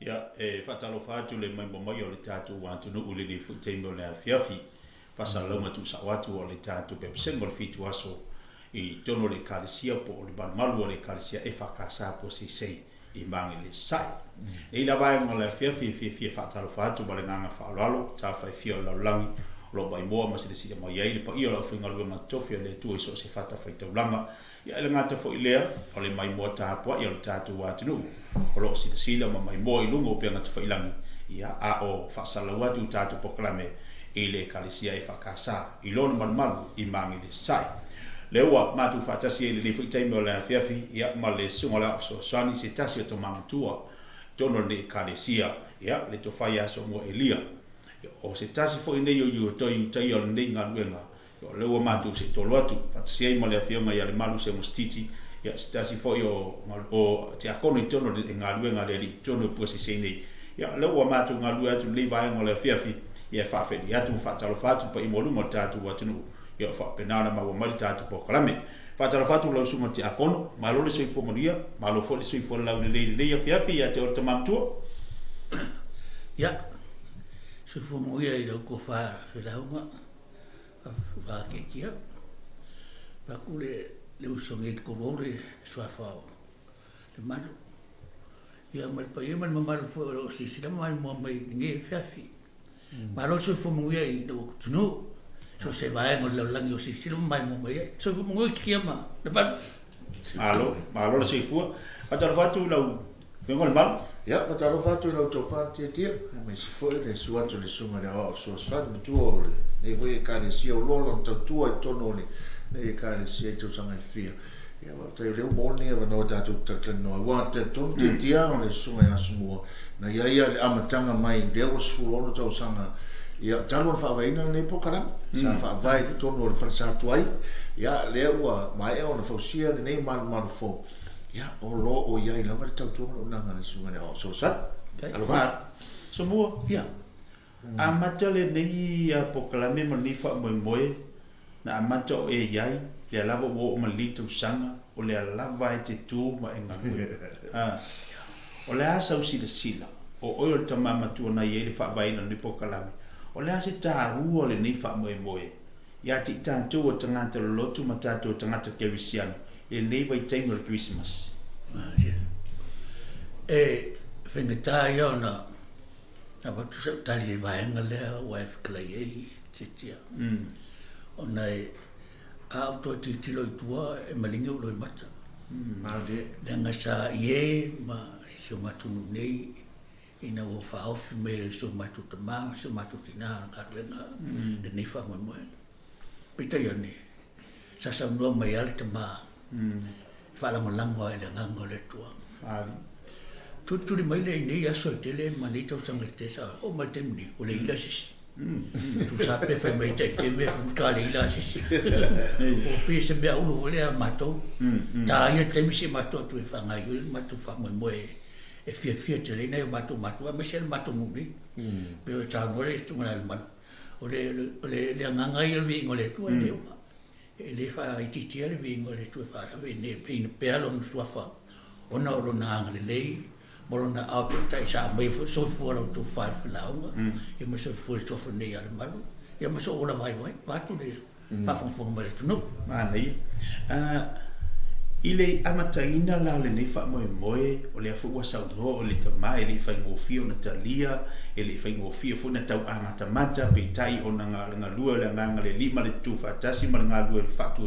Ya, fatalo fatu le mai mai o le tatu wantu no ule ni futembo le fiafi. Salome tu sa watu o le tatu pe sembo le fitu aso I tono le kalisia po le malu o le kalisia EFKS Puaseisei Magele sai. E la vai mo le fiafi fatalo fatu ba le nganga falalo ta fa fio la langi lo bai mo ma se si mai ai le pa io la finga lo ma tofia le tu so se fata fa te langa ya le ngata fo ilea o le mai mo ta po ia le tatu watu no o lo si la mai mo I lungo pe ngata fa ilangi ia a o fa sala watu tatu poklame ile kalisia EFKS ilon malu Magele sai lewa matu fatasi ile le futai mo la fiafi ia male sungola so sani se tasi to mamtua tono le kalisia ia le to faya so mo elia o se tasi fo ine yo to tai o le nga luenga o lewa matu se to lotu fatasi mo le fianga ia le malu se mostiti ia se tasi fo yo o te akono tono le nga luenga le tono Puaseisei nei ia lewa matu nga lu atu le vai mo le fiafi ia fa fe ia tu fatalo fatu pa imolu mo tatu watunu ia fa penana ma wa mali tatu po kalame fatalo fatu lo sumo ti akono ma lo le soi fo moria ma lo fo le soi fo la le ia fiafi ia te o tamamtu ia soi fo moria I ko fa fe la uma fa ke kia pa kule le usongi ko bore so fa le malu ia mal pa ia mal mal fo lo si la mal mo mai nge fiafi ma lo soi fo moria I do tunu so se vai mo lo langi o si lo mai mo mai so fo moria ki ma le ba malo le soi fo fatalo fatu lo ngol mal ya patalo fatu lo to fatu tia me si fo le suato le suma le o so sfat tuo le ne voi ka si o lo to tuo tono le ne ka si to sanga fia ya va te le mo ne va no ta to no wa te to tia o le suma ya sumo na ia le amatanga mai le o su lo to sanga ia talo fa vai na ne pokara sa fa vai tono le fa sa tuai ya le wa mai o na fo sia ne mal fo ya o lo o ia la va tau tu na ngana su ngana o so sa alo fa so mo ia amatale nei a poklame mo ni fa mo na amato e yai le lava wo mo litu sanga o le lava e te tu ma enga o le asa usi le sila o oil tamama tu na ye le fa vai na ni poklame o le asa ta hu o le ni fa mo ya ti ta tu o tangata lo tu mata tu tangata kerisian e nei vai time of Christmas whengataa iau na watu sa tali vaenga lea waif klai titia o nei a auto titilo I tua e malingi ulo I mata lenga sa ie ma so matunu nei ina o whaofi me so matu tamang so matu tina ka lenga de nei wha mo pita ione sa sa unua mai ale tamang fa la molango le ngango le tua tu di mai le ni ya so te le mani to sang te sa o ma tem ni o le ila sis tu sa pe fa mai te fe me fu ka le ila sis o pe se be o lo le ma to ta ia te mi se ma to tu fa ngai yo ma tu fa mo e fie te le nei ma tu me se ma tu mu ni pe o ta no le tu ma le ma o le ngangai le vi ngole tu le le fa I titia le vingo le tu fa ne pe pe alo no fa ona o na ngale le mo na auto tai sa mai fu so fu lo tu fa la e mo so fu to fu ne ya ma ya mo so ona vai va tu le fa fo mo le tu no nei ile amataina la le nei fa mo o le fu wa sa o le tamai le fa mo fio na talia ele fa ngo fia fu na tau amata pe tai ona nga lua le nga le lima le tu fa tasi ma nga lua fa tu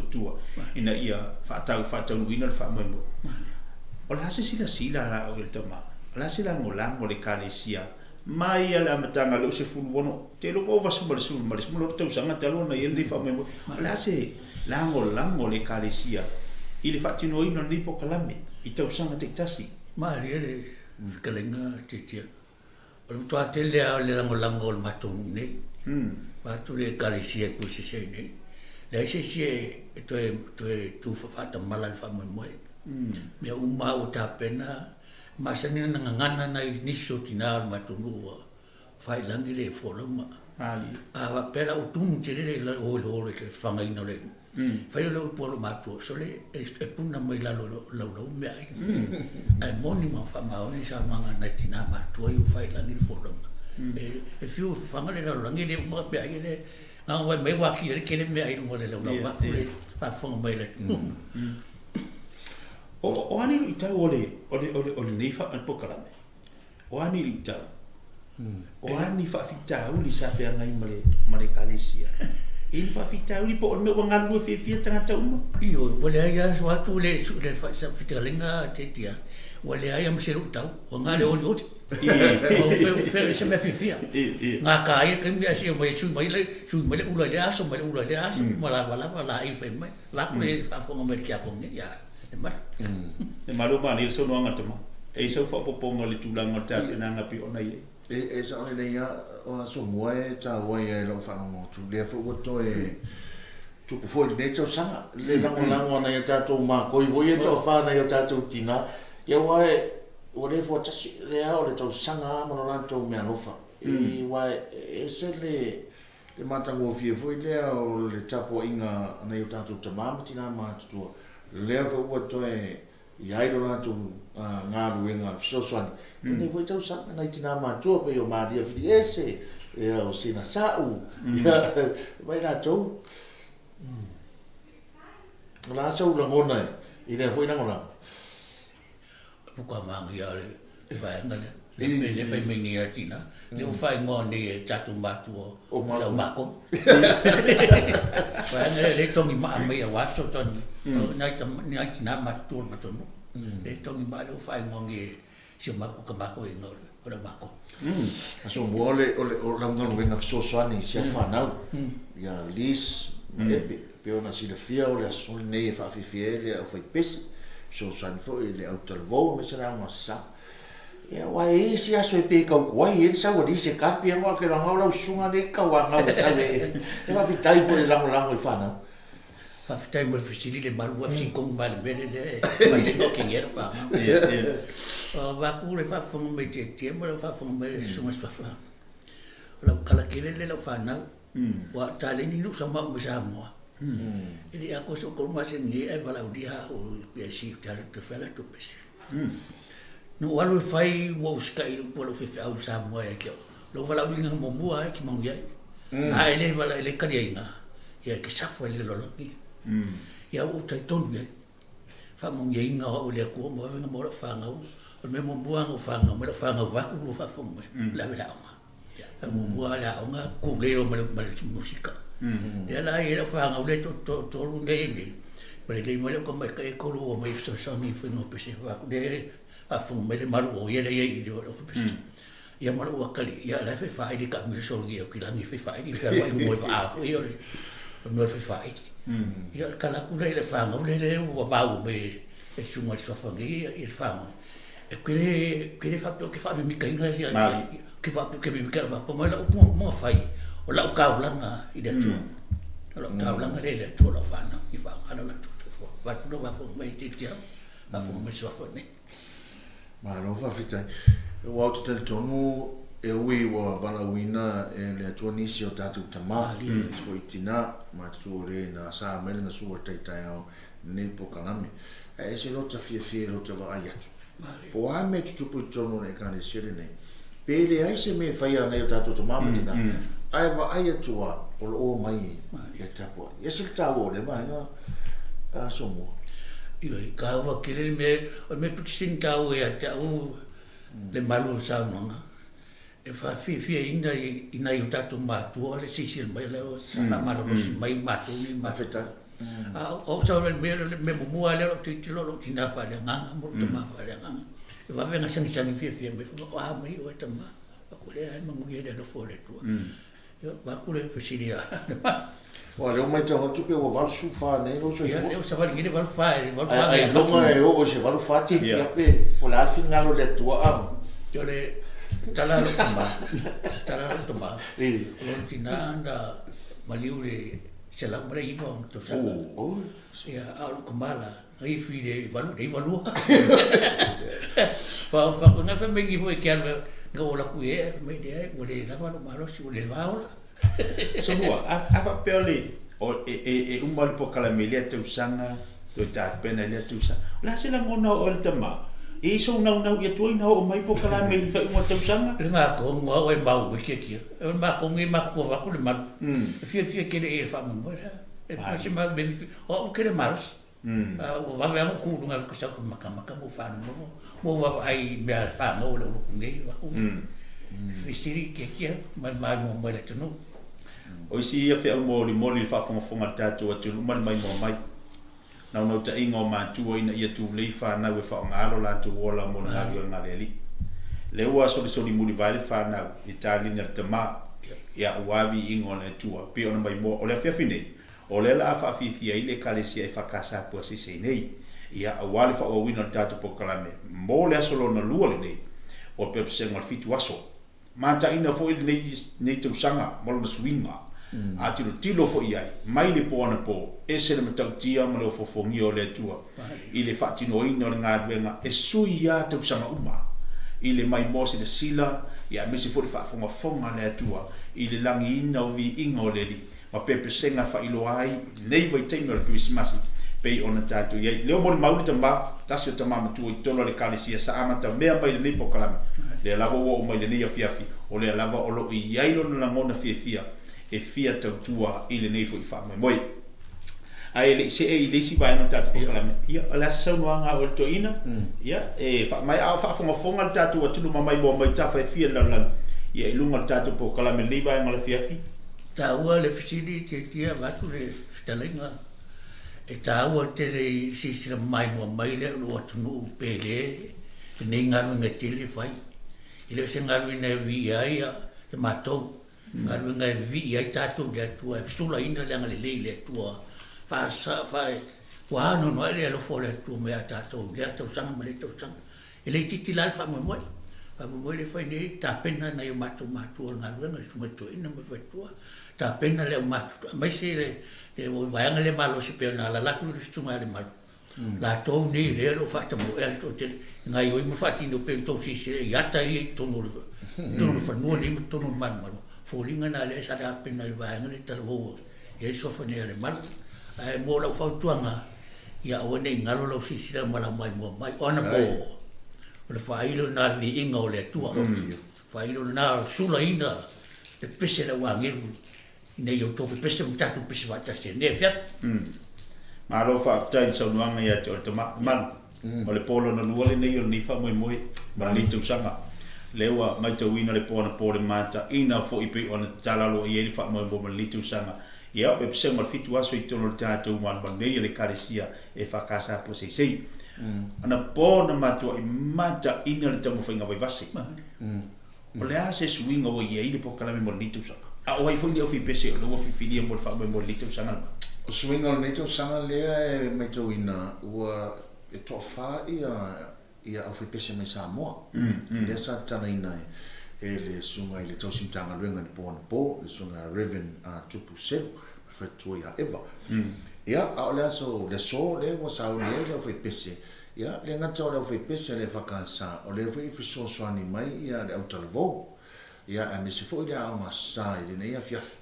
ina ia fa tau ina fa mo o la sila la o el tama la sila ngolango le kalesia mai ala matanga lo se fu wono te lo va su lo tau sanga talo na ele fa mo la se la ngolango le kalesia ile fa tino ina ni pokalame I tau sanga te tasi ma le kalenga titia o tu atele le lango le matung ne ba tu le kalesia Puaseisei ne le se tu fa ta malal fa mo me uma o ta pena masani na ngana na inicio tina matung fa langi le foloma a va pela o tu te le o le fanga ino le Fai lo polo matua, sole e puna mai lau mea ai. Ai moni ma fa maoni sa manga na tina matua i fai langi folonga. E fiu fanga le lau langi le uma mea ai le nga wai mai waki le kele mea ai mo le lau waku le fa fonga mai le. O ani lu itau ole neifa an pokalame. O ani lu itau. O ani fa fitau li sa fe ngai male kalesia. In fa fitau li po me wanga lu fe fia tanga tau. Io, wale ai as watu le fa sa fitalenga tetia. Wale ai am seru tau, wanga le oli oti. O fe se me fia. Nga kai ke mi asi mai su mai le ula le aso mala ai fe mai. La ku le fa fonga me kia kong ya. E malu ba ni so no anga tama. E so fa poponga le tulanga ta na nga pi ona ye. E sa ole nei o so moe ta wai e lo fa no tu le fo to e tu po foi ne tau sanga le lango na ya ta to ma ko i voi to fa na ya ta to tina ya wai o le fo tasi le a o le tau sanga mo na to me alofa e wai e se le matango fie foi le o le tapo inga na ya ta to tama tina ma tu le fo to e ia ilo na tu ngā ruenga fisosoani. Tene voi tau sanga nai tina mātua pe o Maria Filiese, e o Sina Sa'u, vai nā tau. Ngā sau langona i nea foi nangona. Puka mangi a le vaenga le fai mingi a tina. Le o fai ngone e tatu mātua o mako. Vaenga le tongi maa mei a waso toni. Nai tina mātua matonu. Le tongi maa le o fai ngone si o mako ka mako e ngore. Ora mako. Aso mua o langano wenga fisosoani si a whanau. Ia lis, pe ona si le fia o le asoli nei e whawhiwhie le Aufaipese. Fisosoani fo e le autalvou me se rao ngasa. Ia wai e si aso e pe kau kuai e sa wadi se kapi e ngoa ke rangau lau sunga le kawanga o tawe e whawhitai fo e lango e whanau. Whawhitai mo le fisili le malu wa fisikong male mele le whasino ke ngera whangau. Waku le whawhonga me te mo le whawhonga me le sunga swafa. Lau kalakele le lau whanau. Wa taleni lu sa mau me sa moa. Ili ako so kolmase ngi e walau diha o Pouesi tala te whala tu pese. No walu fai wo skai po lo fe au sa mo e ke lo vala u nga mo bua ki mo ye a ele vala ele kariinga ye ke sa fo le lo ni ya u tai ton ye fa mo ye nga o le ko mo venga mo fa nga o me mo bua ngo fa nga mo fa nga va ku fa fo mo la la nga mo bua la nga ku le ro mo musika ya la ye fa nga le to lu nge Pare le mo le ko mai ka e ko lo mo so so ni fo no pese va ku de a fu me le maru o ye le ye o pese ya maru o kali ya la fe fa di ka mi so ye o ki la ni fe fa di fa mo va fo yo le no fe fa ya kala ku le fa mo le o ba o me e su mo so fa ni e fa mo e quelle fa to che fa mi ka inga ya che fa che mi ka fa po mo la mo fai o la ka la nga i de tu la ka la nga le tu la fa na i fa ana la tu fo va tu va fo mai ti ti va fo mai so fo ne ma lo fa fitai o auto tel tonu e ui wa valawina e le tuanisi o tatu tama so itina ma tuore na sa mele na su tai tai au ne po kalame e se lo ta fie lo ta va ayatu po a me tu pu tonu ne kan sele ne pele ai se me fai ana o tatu tama matina ai va ayatu o lo mai e tapo e se tawo le va na so mo io ka wa kile me pikin tau e tau le malu sa nonga e fa fi inda ina yu tatu matu le sisil mai le sa malu mai matu ni ma feta o sa me mo le lo tilo tina fa le nganga mo to ma fa le nganga e va venga sangi fi me fu wa mai o tama ko le ai mo ye de lo fo le tu io va ku le fisilia Olha, o mais então tu pegou o sofá, né? Não sei se. Eu sabia que ele vai fazer, Não é hoje, vai fazer tinha pe. Olha, final o tua Eu le tala toma. O tinanda maliure se la mbre iva to sa. Ya au kumala, ai fide valu. Fa na fa me foi que nga ola ku e me de o le lava no malo si o le vaola. So no, a fa pele e umal po kalamele te usanga to ta pena le tu sa la se la ngona o le tama e so na ia toina o mai po kalamele fa mo te usanga le ma ko ngo e ba u ke ke e ma ko ngi ma ko va ko le ma fie ke le e fa mo e pa se ma be o ke le maros o va ver ku dunga ko sa ko maka mo fa mo va ai me al fa mo le ngi va ko fisiri ke ma mo le tunu o si ia fe mo li fa fonga tatu atu mal mai mo mai na no ta ingo ma tu ina ia tu le fa na we fa ngalo la tu ola mo na rio na le le wa so li vai fa na itali na tama ya wavi ingo na tu pe ona mai mo o le fine o le la fa fifia ile kalesia EFKS Puaseisei nei ia awali fa o wina tatu po kalame mo le solo na lua le nei o pe senga fitu aso mata ina fo nei te usanga mo le swinga ati tilo fo ia mai le po ana po ese le matautia mo le fofongi o le tua ile fatino ina le ngadwenga e suia te usanga uma ile mai mo se le sila ia mesi fo fa fonga le tua ile langi ina o vi ingo le li ma pepe senga fa ilo ai nei vai te no Christmas pe ona tatu ye le mo mau le tamba tasio tama tu i tolo le kalesia sa amata mea mai le po kalame le lava o mai le nei fiafi o le lava o lo i yailo na ngona fia e fia tua ile nei fo i fa mai moi ai le se e le si vai no tatu po kalame ia la sa no anga o to ina ia e fa mai a fa fonga tatu tu mai bo mai ta fa fia la ia ilunga tatu po kalame le vai ngala fiafi taua le fisili te tia watu le fitalenga e taua te le sisira mai mua mai le ua tunu pele e nei ngaru nga tele fai i le se ngaru ina vi ai e matou ngaru nga vi ai tatou le atua e fisula ina le anga le lei le atua fa wa ano no ele alo fo le atua mea tatou le atau sanga ma le tau sanga e le titi lal fa moi fa moi le fai nei ta pena na yo matou ngaru nga sumato ina ma fatua ta pena le matu mai se le vai ngale malo se pe na la tu tu mai le malo la to ni le lo fa ta mo e to te ngai oi mo fa ti no pe to si se ya ta i to no fa no ni to no man malo fo linga na le sa ta pena le vai ngale ta lo e so fa ne le malo ai mo la fa tuanga ya o ne ngalo lo si se mala mai mo mai ona po le fa i lo na vi ingo le tua fa i lo na sula ina te pese la wangiru nei o tofu pese mtatu pese wata se ne fia ma lo fa tai so nuanga ya te o man o le polo na luale nei o ni fa moi ma ni tu sanga lewa mai te wina le pona pole mata ina fo ipe ona talalo ye fa moi bo li tu sanga ya pe pese mal fitu aso i tono tatu man ba nei le kalesia EFKS Puaseisei ana pona matu i mata ina le tamu fainga vai vasi o le ase swinga o ye ile po kalame mo li tu sanga a o ai foi ni Aufaipese o lo fifilia mo fa mo li tu sanga o swinga o neto sanga lea e mai tau ina ua e toa wha ia Aufaipese mai Samoa lea sa tana ina e le sunga i le tau simtanga luenga ni pōna pō le sunga Reverend tupu selu whaitua ia eva ia a o lea so le so le ua sauni e le Aufaipese ia le ngata o le Aufaipese le whakasa o le whi fisosoani mai ia le autalevou ia a mese fo ile a masa ile nei afiafi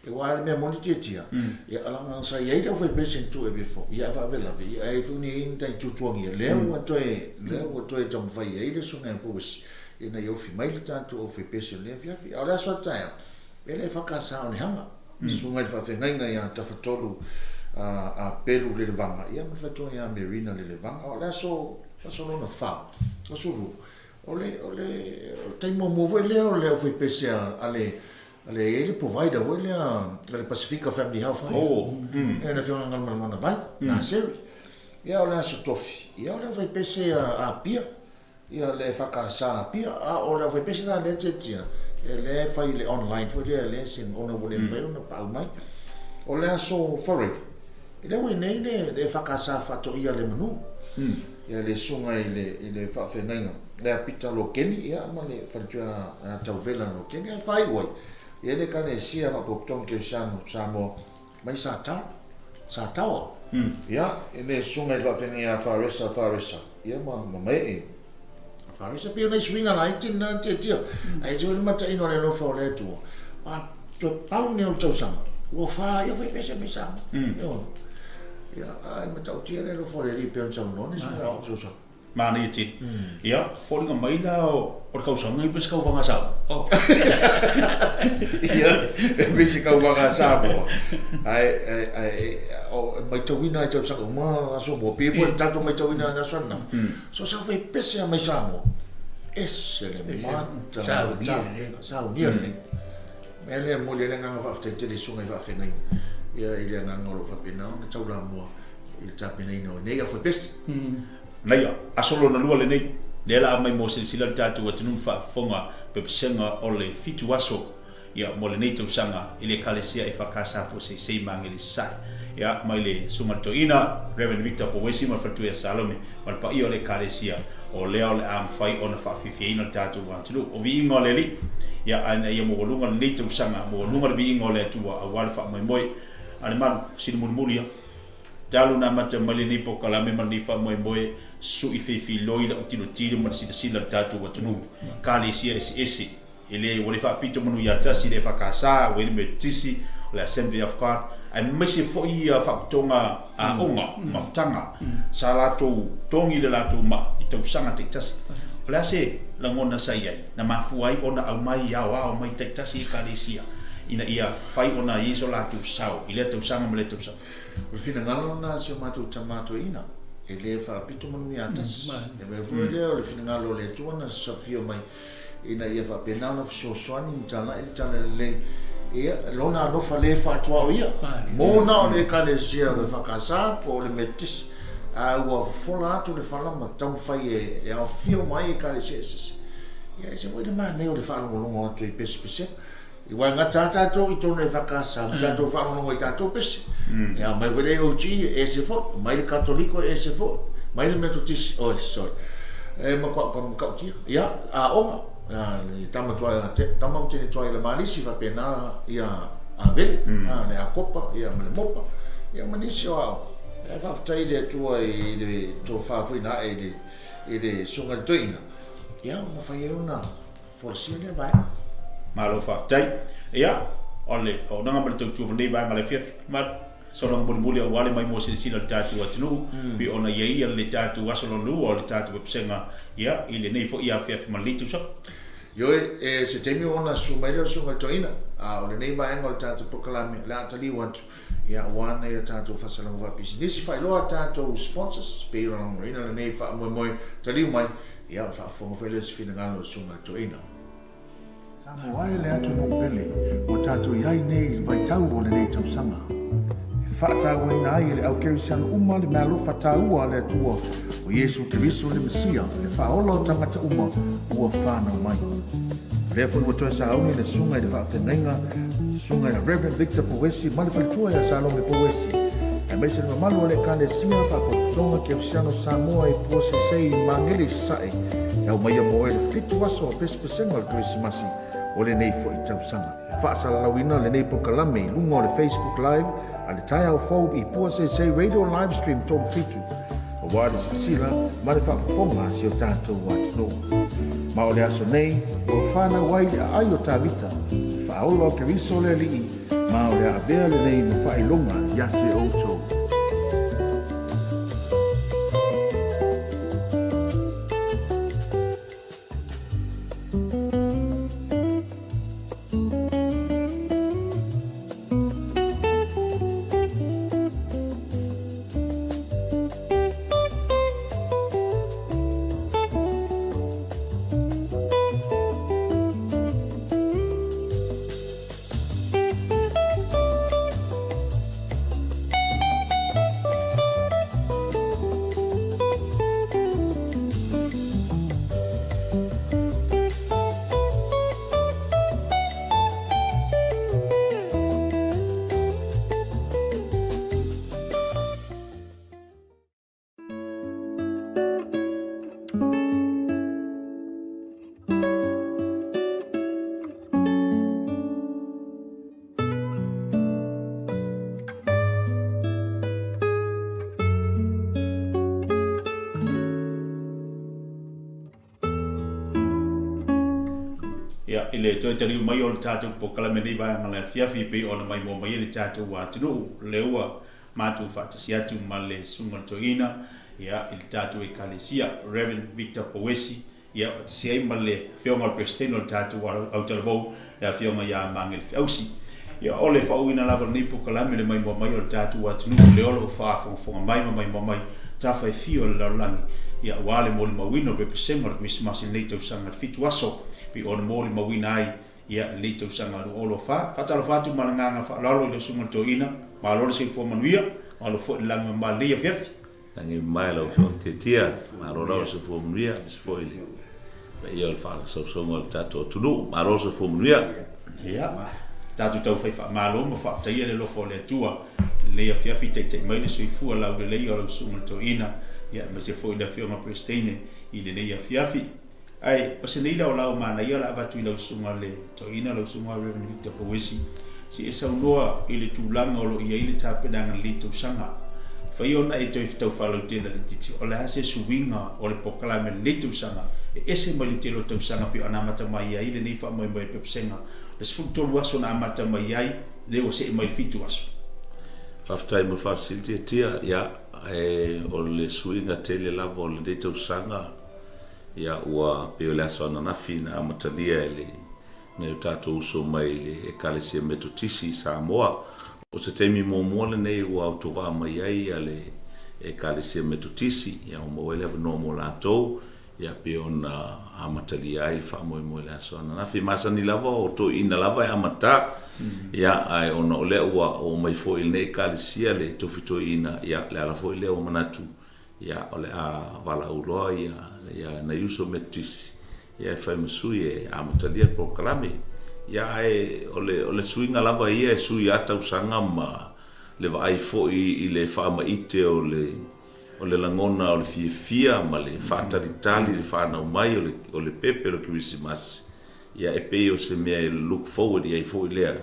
e wa le me moni tia ia ala nga sa ia ile Aufaipese tu e befo ia va vela vi ai fu ni inta tutuangi le wa toe jam vai ile sunga Pouesi ina yo fi mai tanto Aufaipese le afiafi ala so taia ele fakasa on hanga sunga fa fenga ia tafatolu a pelu le vanga ia ma fato ia merina le vanga ala so no fa so ole tai mo le Aufaipese ale ele provider le Pacifica Family Health e na fiona ngal mana vai na seri ia ole so tofi ia ole Aufaipese a pia ia le fakasa pia a ole Aufaipese na le tia le fai le online foi le sin ona bole vai ona pa mai ole so forward ile we nei le fakasa fato ia le manu ia le sunga ile fa fenanga le apita lo keni ia ma le fatua tau vela lo keni ai fai wai ia le kane sia va popton ke samo mai sa tau ia ele sunga ile fenanga faresa ia ma mai faresa pia nei swinga la itin tia ai jo mata ino le no fa le tu a to pau ne o tau sama o fa ia foi pese me sa yo ia ai ma tau tia le fo le pe on sa no ni so mana ia tin ia fo nga mai la o ka usanga i pes ka wanga sa ia me se ka wanga sa bo ai o mai tau ina tau sa ma so bo pe po tanto mai tau ina na so na so sa foi pese mai sa mo esse le mata sa unia le mele mo le nga fa te te sunga fa fe ngai ia ile nga ngolo fa pena na tau la mo il tapina no nega foi pese nei asolo na lua le nei le la mai mo sila tatu atu fa fonga pe senga ole fitu aso ia mo le nei tausanga ile kalesia EFKS Puaseisei Magele sai ia mai le sumatoina Reverend Victor Pouesi ma fatu ya Salome mal pa io le kalesia o le am fai ona fa fifiina tatu wa tulu o vi ngole li ia ana ia mo lunga le nei tausanga mo lunga vi ngole tu a wal fa mai moi ana man sinmun mulia dalu na mata mali ni po kala me mani fa moi moi su ififi loila o tino tiro ma sila tatu wa tunu kalesia esi ele wole fa pito manu ya tasi le EFKS we me tisi la Assembly of God ai mese fo ia fa tonga a onga maftanga salato tongi le lato ma itausanga te tasi la se la ngona sai ai na mafuai ona au mai ya wa mai te tasi kalesia ina ia fai ona iso lato sao ile tausanga mele tausanga o fina ngalo na sio matu tamato ina ele fa pito manu ya tasi e me fu le o fina ngalo le tuana safio mai ina ia fa pena na so swani mtala il tala le ia lona no fa le fa tua ia mo na le kalesia le EFKS po le metis a wa fola tu le fala ma tau fai e a fio mai kalesia ia se mo de mane o le fala mo longo tu i pese i wa ngata to i tone EFKS ka to fala mo i tato pese ia mai vele o ti e se fo mai le katoliko e se fo mai le metodist o sorry e ma ko ki ia a onga ni tama toa te tama te toa le malisi va pena ia ave ne a copa ia me mopa ia manisi o e va ftai le tua e le to fa fina e le sunga toina ia ma fai una forsi le vai malo fa ftai ia ole o nanga ma tu tu nei va ngale fia ma sono bulbuli o wale mai mo sila tatu atunu bi ona ia le tatu asolo lu o le tatu psenga ia ile nei fo ia fia malitu so yo se temi ona sumailo sunga toina a o nei ba engol tatu pokalame la tali want ia wana ia tatu fasalang va business fa lo tatu sponsors pe on rina le nei fa mo tali mai ia fa fo feles finangalo sunga toina Samo ai le atu no pele o tatu iai nei vai tau o le nei tau sanga Fatau e nai le au kerisiano uma le mea lofa taua le atua o Yesu Keriso le Mesia le whaolo tangata uma ua whanau mai. Lea pui watua sa auni le sunga i le whaafenenga, sunga i le Reverend Victor Pouesi, ma le whalitua i a Salome Pouesi. E meise le mamalu le kalesia whakotonga kerisiano Samoa i Puaseisei Magele Sasa'e, e au mai mo e le fitu waso o pespesenga le Christmasi o le nei fo i tausanga. Whaasalalawina le nei pokalame lunga o le Facebook Live, a le tai au fau i Puaseisei Radio Live Stream tō fitu. O wāre sila, ma le whaafonga si o tātou wātuno. Ma o le aso nei, o whāna wai le ai o tāwita, whaolo o Keriso le lii, ma o le abea le nei mo whailonga yate o tō. ia ile to tali mai o tatu pokalame ni ba ngala fiafi pe ona mai mo mai le tatu wa tunu leua matu fatasi atu male sunga toina ia il tatu e kalesia Reverend Victor Pouesi ia tsi male fionga prestino tatu wa autalbo la fionga ya mangel fausi ia ole fa uina la ni pokalame le mai mo mai o tatu wa tunu leolo fa fo mai tafa e fio la langi ia wale mo le mawino pe pesema Christmas in later sanga fitu aso pe on mo le mawina ai ia later sanga olo fa fatalo fatu malanga fa lalo le sunga toina ma lo se fo manuia ma lo fo langa ma le fiafi langi mai lo fo tetia ma lo se fo manuia se fo ile ia le fa so mo tato tulu ma lo se fo manuia ia tatu tau fa ma lo mo fa taia le lo fo le tua le fiafi te mai le soifua la le o sunga toina ia ma se fo le fionga prestine ile le fiafi ai o se nei la o mana ia la batu i la sunga le toina la sunga le Victor Pouesi si esa loa ile tulanga o ia ile tapedanga le to sanga fa iona e toi tau fa lo tela le titi o la se suinga o le pokalame le to sanga ese mai te lo to sanga pi ana mata mai ia ile nei fa mai mai pepsenga le sfutto waso na mata mai ai le o se mai fitu waso after mo facility tia ya o le suinga tele la vol de to sanga ya ua peola sona na fina amatalia ele ne tato uso mai le e kalesia metotisi Samoa o se temi mo le nei ua autova mai ai ale e kalesia metotisi ya mo ele no mo la to ya peona amatalia ai fa mo le sona na fi masani lava o to ina lava amata ya ai ona ole ua o mai fo ile kalesia le to fito ina ya le ala fo ile o manatu ya ole a vala ulo ya na yuso metis ya fa msuye amatalia proklame ya ole suinga lava ia sui ata usanga ma le vai fo i le fa ma ite ole langona ole fia ma le fata ditali le fa na mai ole pepe le Christmas ya epe o se me look forward ya fo ile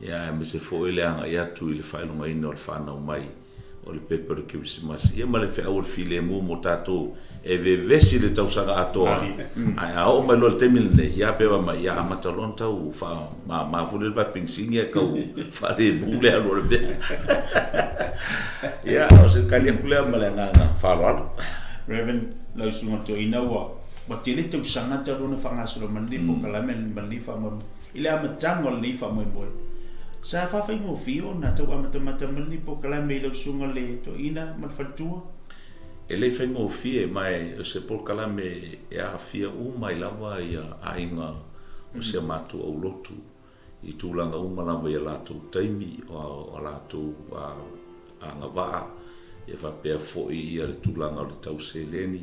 ya me se fo ile anga ya tu ile fa no mai no fa na mai o le pepe le Christmas ia ma le fe au file mo tato e vesi le tau sanga atoa ai o mai lo temil ne ia pe ma ia matalon tau fa ma fule va pinsinga ka fa le bule alo be ia o se kali kule ma le nga fa lo Reverend la sunga to inawa ba tele tau sanga tau no fa ngasolo mandi po kalamen mandi fa mo ile amatango le fa mo boy sa fa mo fio na tau amata mandi po kalamen le sunga le to ina mal faltua ele fengo fie mai se por kalame e a fia mai lava ia ainga o se matu o lotu i tulanga lava ia latu taimi o latu a ngava e fa pe fo ia le tulanga o le tau seleni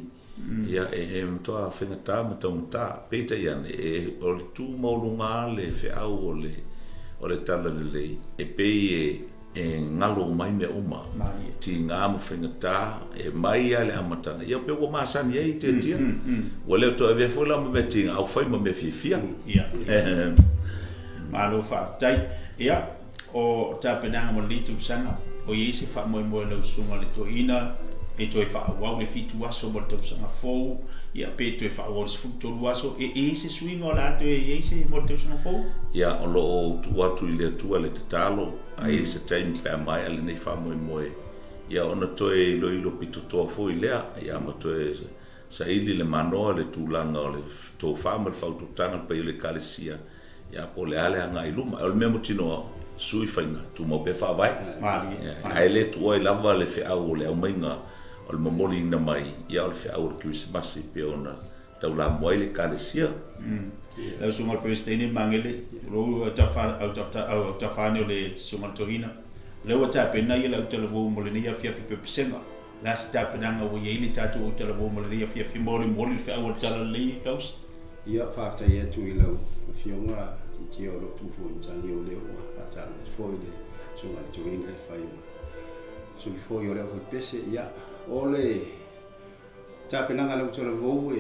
ia e mto a fenga ta mta peta ia e o le tu maulunga le fe au o le tala le e pe e ngalo mai me uma ti nga mo fengata e mai ale amatanga ia pe o masani e te tia wale to ave fola mo meting au fai mo me fifia ia malo fa tai ia o tapena mo litu sanga o yesi fa mo le sunga le to ina e to fa wa le fitu aso mo to sanga fo ia pe to fa wa sfuto aso e se swingo la to e yesi mo to sanga fo ia o lo tu watu ile tu ale talo ai se time pa mai ale nei fa mo ia ona to e lo pito to fo ile ia mo to e sa ili le mano le tulanga o le to fa mo fa to tanga pe le kalesia ia po le ale anga iluma o memo tino sui fainga tu mo pe fa vai mali ai le tu e lava le fe au le mainga o le momoli na mai ia o le fe au le Christmas pe ona tau la mo le kalesia la sunga prestine Magele ro ta fa le sunga toina le wa ta pena ia la televo mo le ia fia fi pesenga la sta pena nga wo ye tatu o televo mo le ia fia fi mo le fe au tala le kaus ia fa ta ia tu ila fionga ti o lo tu fo tangi o le o ta fo le sunga toina fa ia so fo yo le fo pese ia ole ta pena nga le televo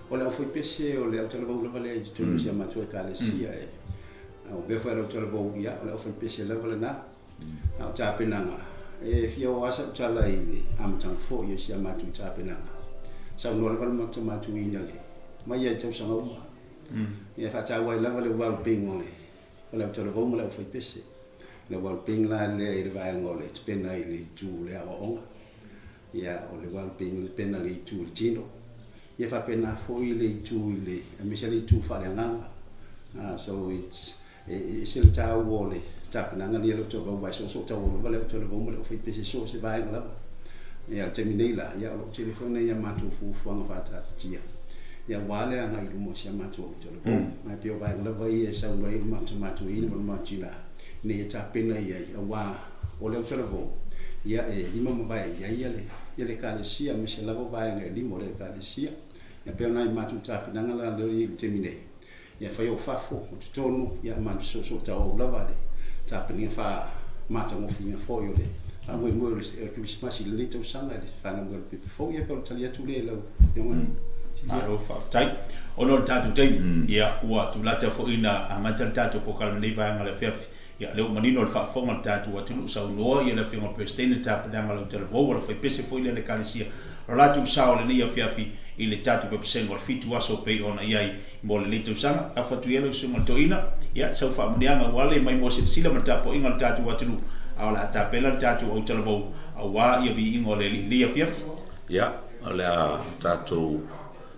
o le foi pese o le televo le vale tu sia ma tu kalesia e o be fa le televo ia o foi pese le vale na na ta pena nga e fio asa tala i am tang fo yo sia ma tu ta pena nga sa no le vale ma tu ina le ma ia tu sanga ia whaatau ai lava le wal ping ole o le telefon le Aufaipese le wal ping la le le vaenga ole pena i le tu le o ia o le wal ping pena le tu le tino ia fa pena foi le tu le misali tu fa le nganga so it's le tau ole tapena ngani le to vai so tau le telefon le Aufaipese so se vaenga lava ia te minela ia o telefone ia matu fu anga fata tia ia wale anga i lumo sia matu o telefone mai pio vai la vai sa no i matu i no matu la ne ta pena ia wa o le telefone ia lima vai ia le kalesia me se lavo vai anga limo le kalesia ia pe na matu ta pena ngala le te mine ia fa yo fafo o tonu ia matu so tau la vale ta pena fa matu mo fina fo yo le Amo mo le Christmas le le sanga le fana mo pe fo ia pe talia tu le lo yonga aro fa tai ono tatu tai ia ua tu lata fo ina a matal tatu ko kal nei ba ngala fe ia le manino le fa fo ngal tatu wa tu sa no ia le fe ngol president tap da ngala tel vo wala fe pese fo ile le kalisia la tu sa ole nei fe afi ile tatu pe sengol fitu aso pe ona ia mo le tu sanga a fa tu yelo sunga to ina ia sa fa mo dianga wale mai mo se sila mata po ingal tatu wa tu ala tapela tatu o telebo awa ia bi ingole li afia ya ala tatu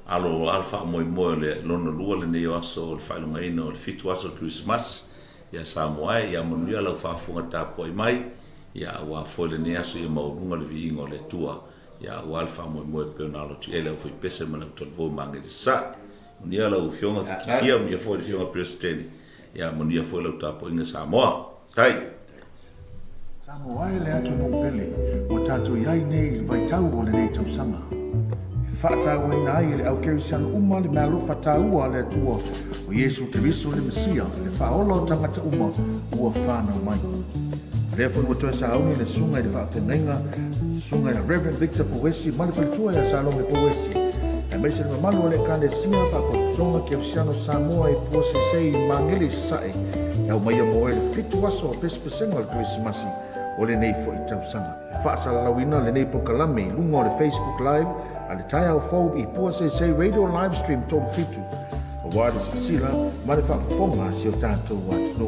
alo alfa mo le lono lua le ne aso le falo mai no le fitu aso Christmas ya samoa ya mo ia la fa funga tapo mai ya wa fole ne aso ia mo bunga le vi ingole tua ya wa alfa mo pe na lo ti ele foi pese mana tolvo manga de sa ni ala u fionga kia mi foi fionga president ya mo ia foi lo tapo inga samoa tai Samoa le atu no pele o tatu iai nei vai tau o le nei tau sanga. Whaatau e nai le au kerisian uma le mea lo whatau le atua o Yesu Keriso le Mesia le whaola o tangata uma ua whanau mai. Lea fo ua sa auni le sunga i le whaafenenga sunga i Reverend Victor Pouesi ma le palitua i Salome Pouesi. E meise le mamalu le kane sia whakatonga kerisiano Samoa e Puaseisei Magele Sasa'e e au mai mo e le fitu aso o pespesenga le Christmasi o le nei fo i tausanga. Whaasalalawina le nei pokalame lunga o le Facebook Live a le tai au fau i Puaseisei Radio Live Stream tolu fitu. O wāre sila ma le whaafonga si o tātou atu no.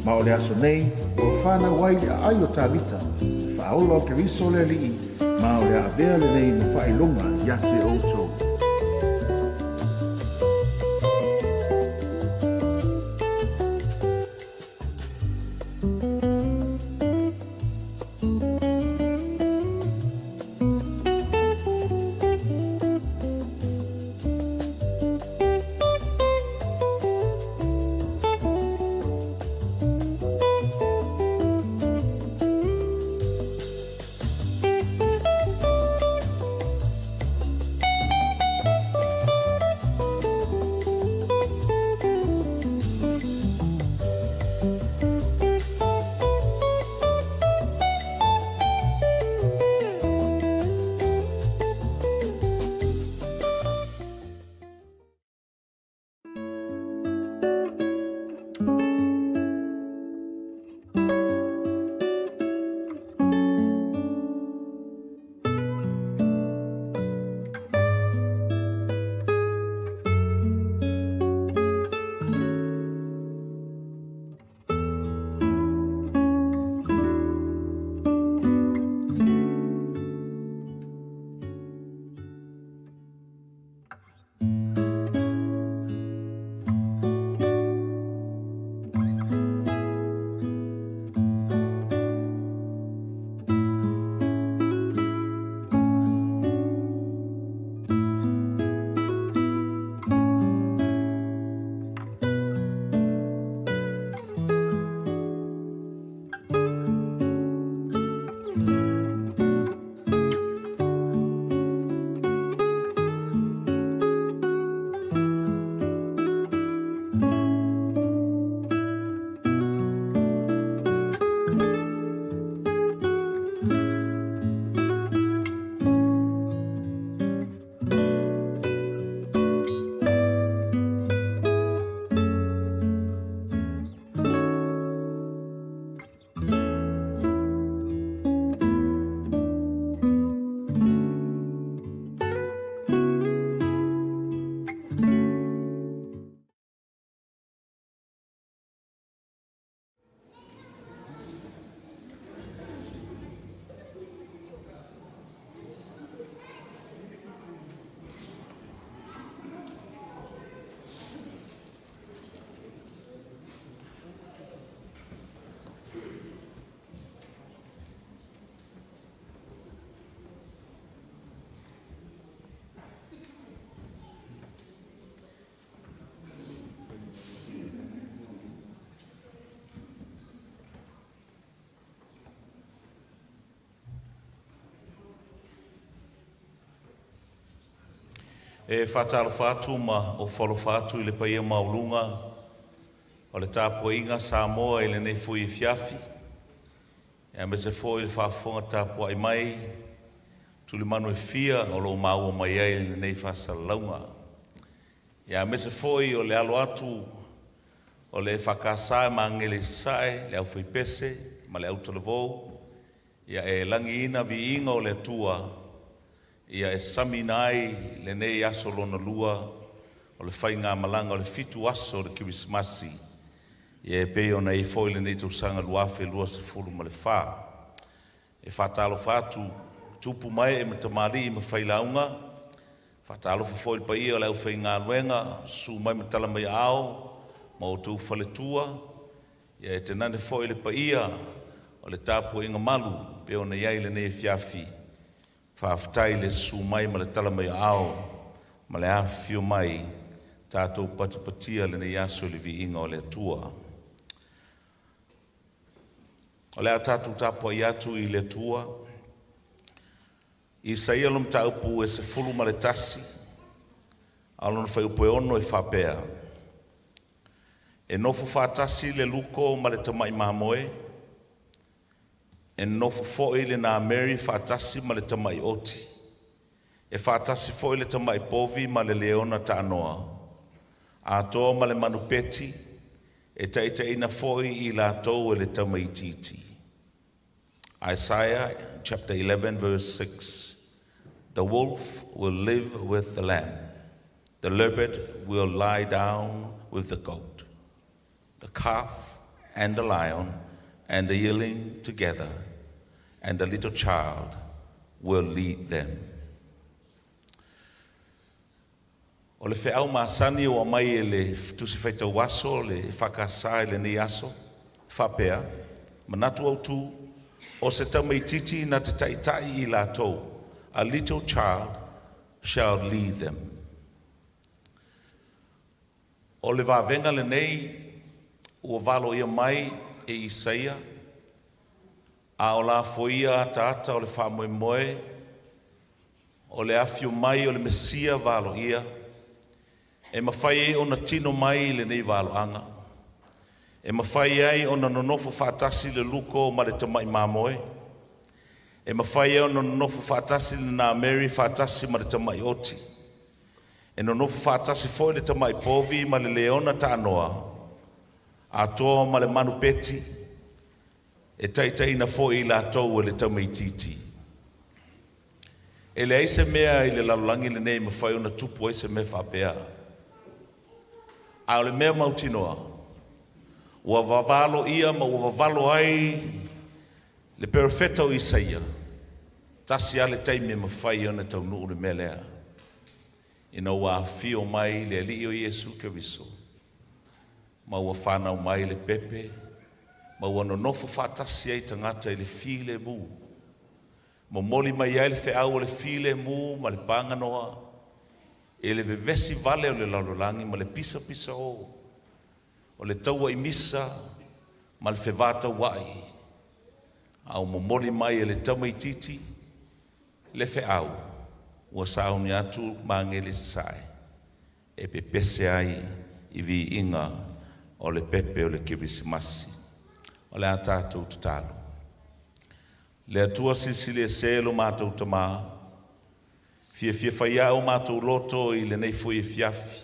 Ma o le aso nei, o whana wai le ai o tāwita, whaola o Keriso le li, ma o le avea le nei no whailonga ia te outou. E whatalo whātu ma o whalo whātu i le paia maulunga o le tāpua inga Samoa i le nei fui I fiafi. E me se fo I le whaafonga tāpua I mai tuli manu e fia o lo maua mai ai le nei whasalaunga. E me se fo I o le alo atu o le EFKS Magele Sasa'e le Aufaipese ma le Autalevou. Ia e langi ina vi inga o le tua. Ia e saminai le nei aso lona lua o le whainga malanga o le fitu aso o le kirismasi. Ia e peo na I foi le nei tausanga luafe lua se fulu ma le wha. E whatalo whatu tupu mai e matamari I ma whailaunga. Whatalo foi pa ia o le au whainga luenga su mai matala mai ao ma o tu whale tua. Ia e tenane foi le pa ia o le tāpua inga malu peo na iai le nei fiafi. Whaafitai le su mai ma le tala mai ao, ma le awhio mai, tātou patipatia le nei aso le vi inga o le atua. O le a tātou tāpua I atu I le atua, I saia lom taupu e se fulu ma le tasi, alon whai upo e ono e whapea. E nofu whatasi le luko ma le tamai mamoe, e nofu fo ile na Mary fatasi ma le tamai oti. E fatasi fo ile tamai povi ma le leona ta anoa. A toa ma le manupeti, e taita ina fo I la tau e le tamai titi. Isaiah chapter 11 verse 6. The wolf will live with the lamb. The leopard will lie down with the goat. The calf and the lion and the yearling together, and the little child will lead them. O le wheau maasani o mai e le tusi whaita waso, le whakasai le ni aso, whapea, manatu au tu, o se tamaititi na te taitai I lātou, a little child shall lead them. O le wavenga le nei, ua valo ia mai e Isaia, a o la foia ata o le whamoemoe, o le afio mai o le Mesia valo ia, e mawhai e ona tino mai le nei valo anga, e mawhai ai ona nonofo whatasi le luko ma le tamai mamoe, e mawhai e ona nonofo whatasi le na Mary whatasi ma le tamai oti, e nonofo whatasi foi le tamai povi ma le leona ta anoa, a toa ma le manu peti, e taitaina fo I lātou e le tamaititi. E le aise mea I le lalulangi le nei mawhai ona tupu aise me whapea. A le mea mautinoa, ua wawalo ia ma ua wawalo ai le perfeta o Isaia. Tasi ale taimi mawhai ona tau nuu le melea. Ina ua fio mai le ali o Yesu Keriso. Ma ua whanau mai le pepe, ma ua nonofo whatasi ai tangata I le file mu. Ma moli mai ai le wheau o le file mu, ma le panganoa, e le vevesi vale o le lalulangi, ma le pisa pisa o le taua I misa, ma le whewata wai. Au ma moli mai e le tamaititi, le wheau, ua sauni atu Magele Sasa'e, e pepese ai I vi inga o le pepe o le kirismasi. O le tātou tatalo. Le atua sisili e selo mātou tama, fia whaia o mātou loto I le nei fui e fiafi.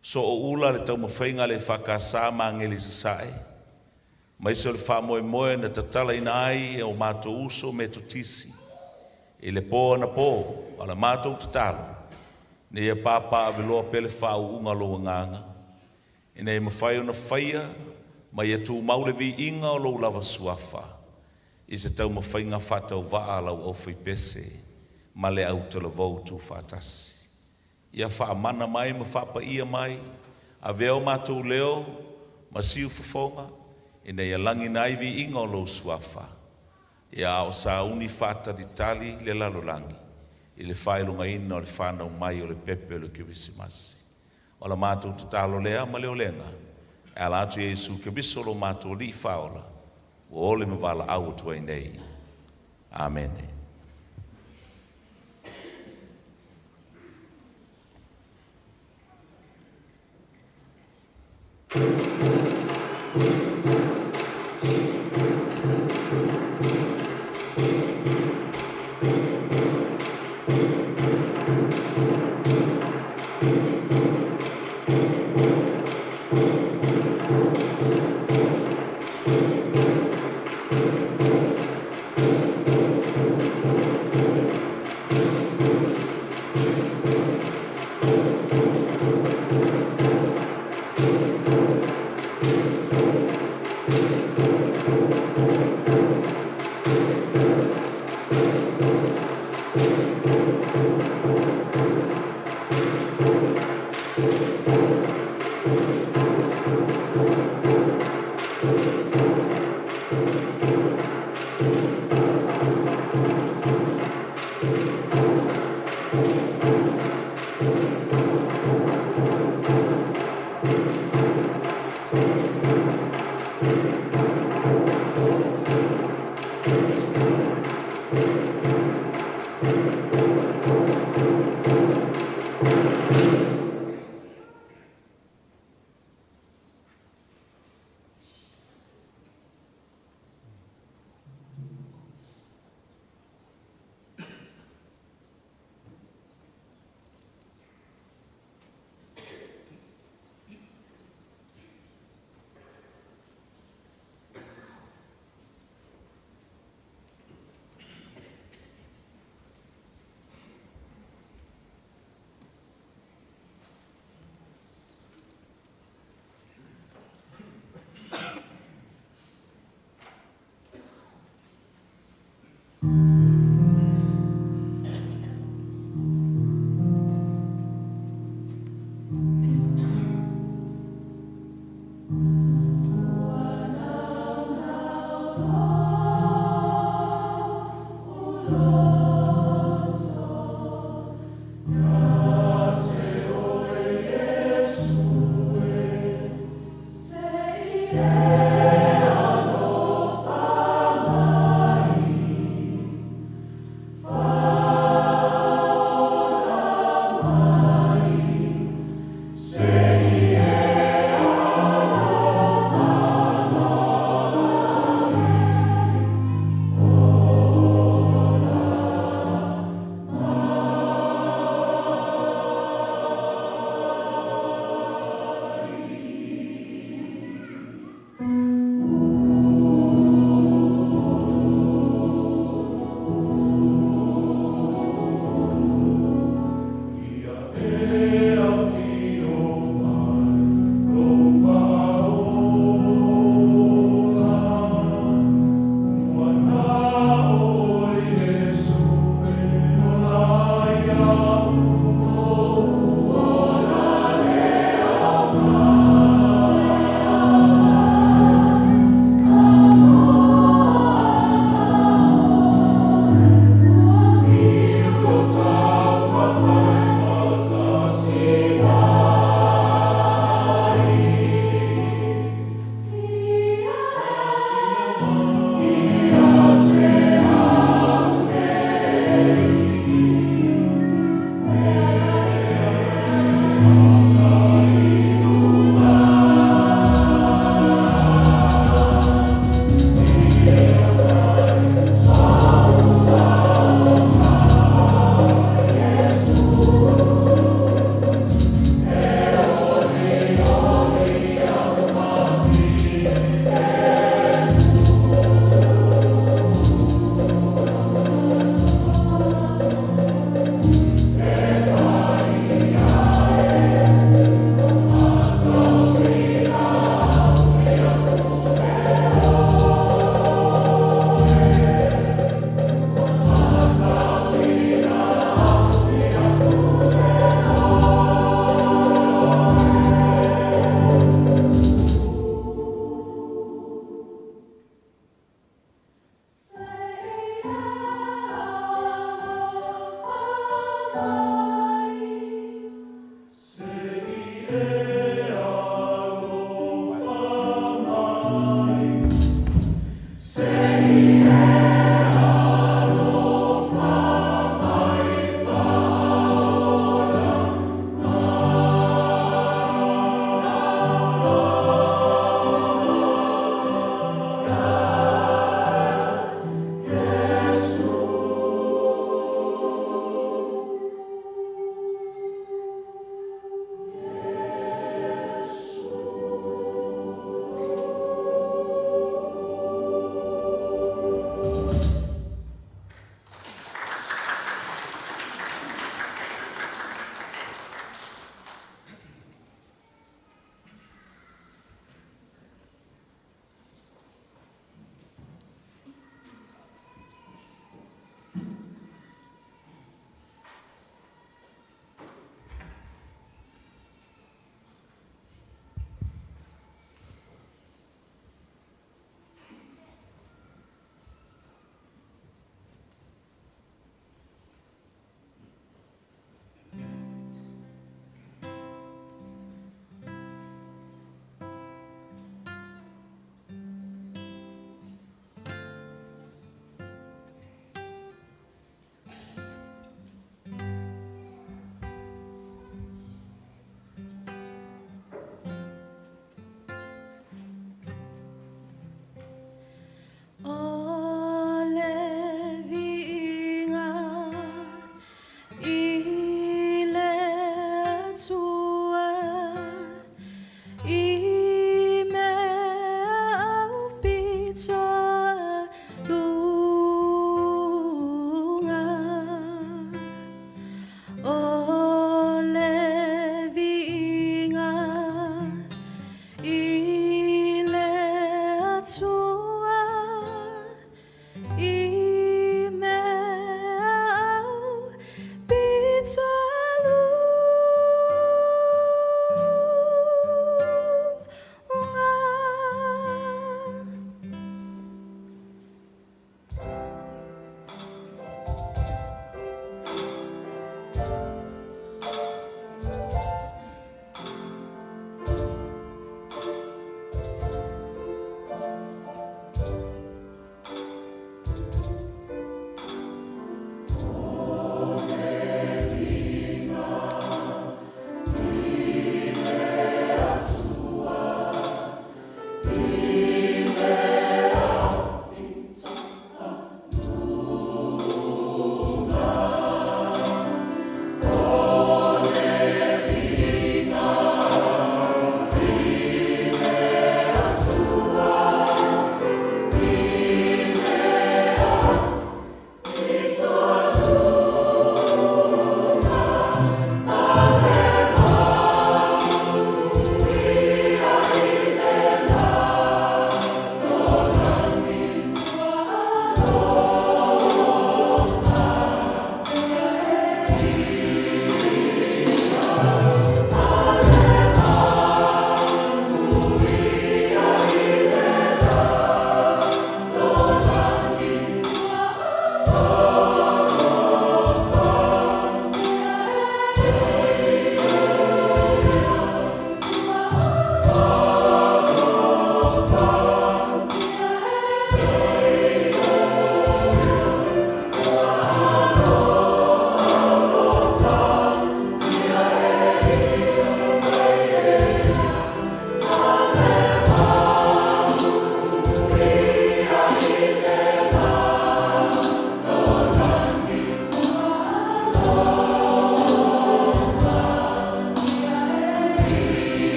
So o ula le tau mawhainga le EFKS Magele Sasa'e, mai se o le whamoe na tatala ina ai e o mātou uso me tutisi, I le pō na pō, a le mātou tatalo, ne ia pāpā aveloa pele whau unga lo nganga, ina e mawhai o na whaia, mai e tū maule vi inga o lou lava suafa, I se tau mawhainga whatau waa lau Aufaipese, ma le au televou tū whatasi. Ia whaamana mai, ma whapa ia mai, a veo mātou leo, ma siu whafonga, ina ia langi nai vi inga o lou suafa. Ia o sa uni whata di tali le lalolangi, I le whailunga ina o le whanau mai o le pepe o le kirismasi. O la mātou tatalo lea ma leo lenga, e ala atu Yesu Keriso lo mātou li whaola, o ole me wala au tuai nei. Amen.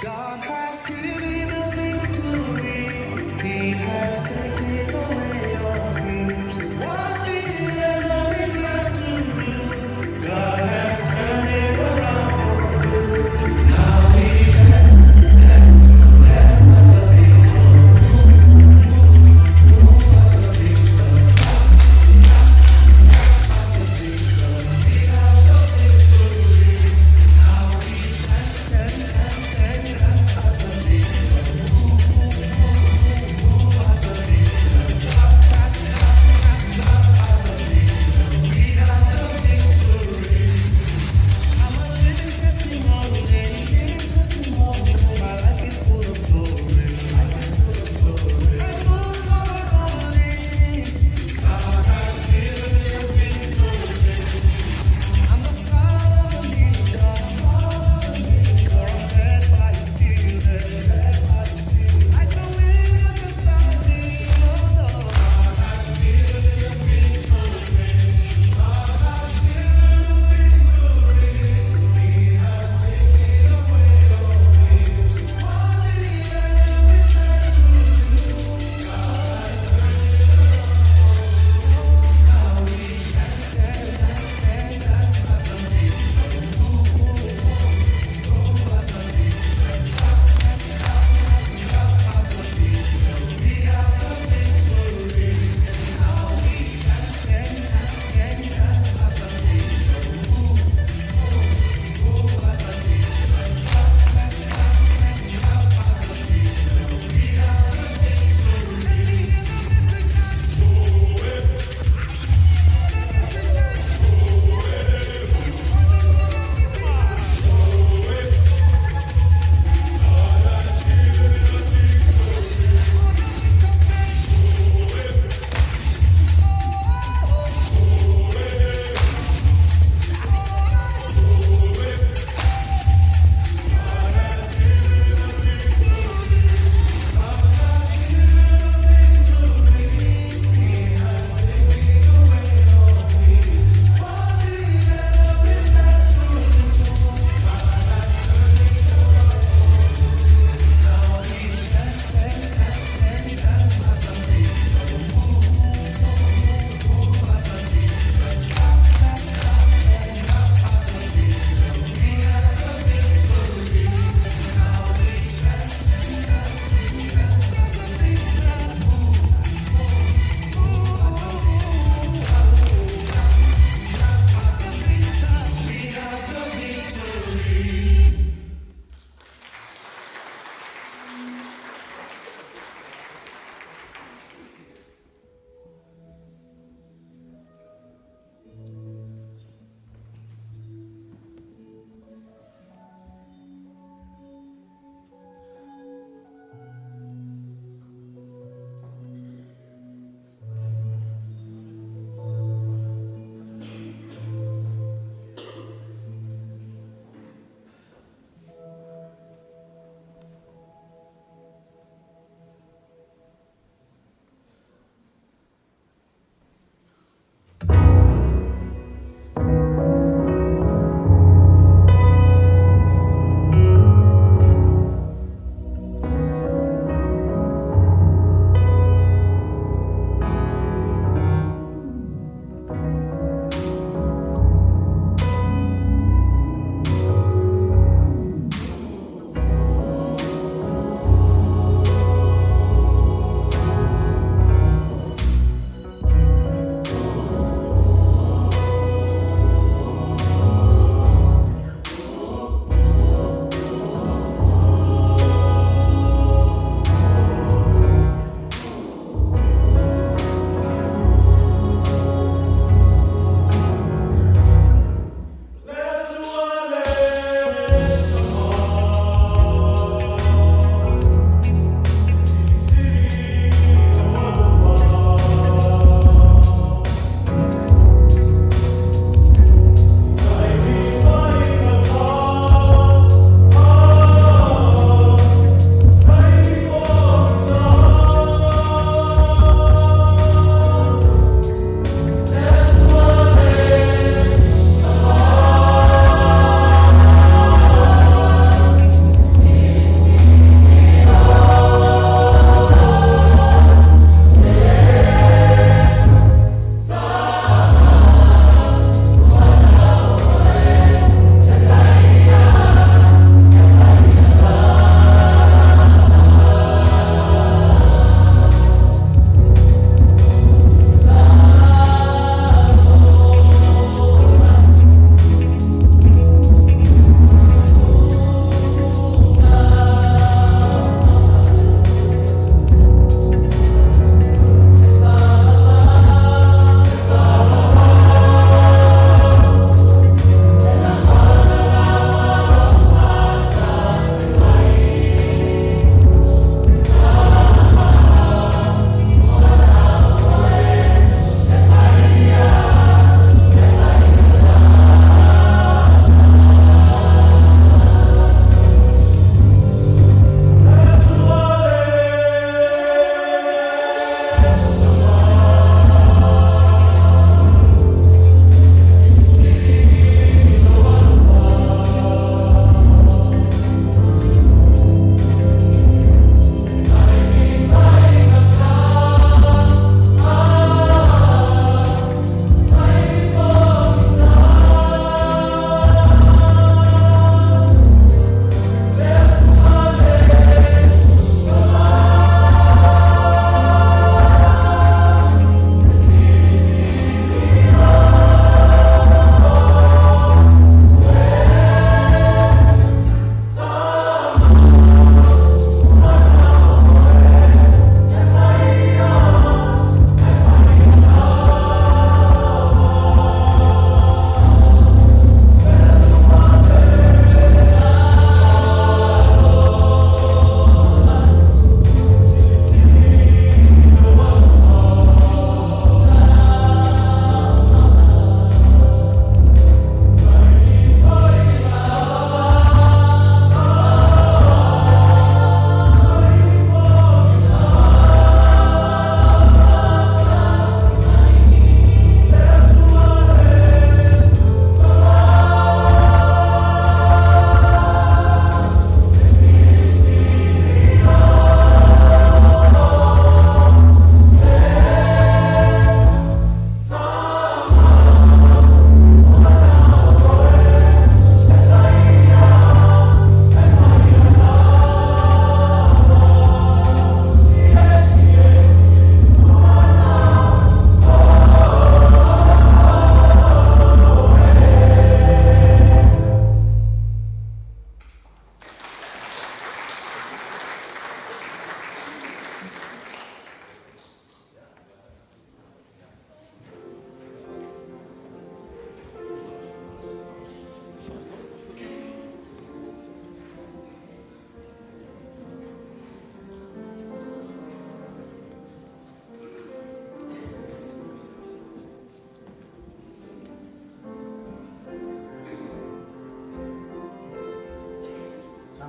God has given us victory. He has taken away our fears. What the enemy plans to do, God has turned it around for good. Now He has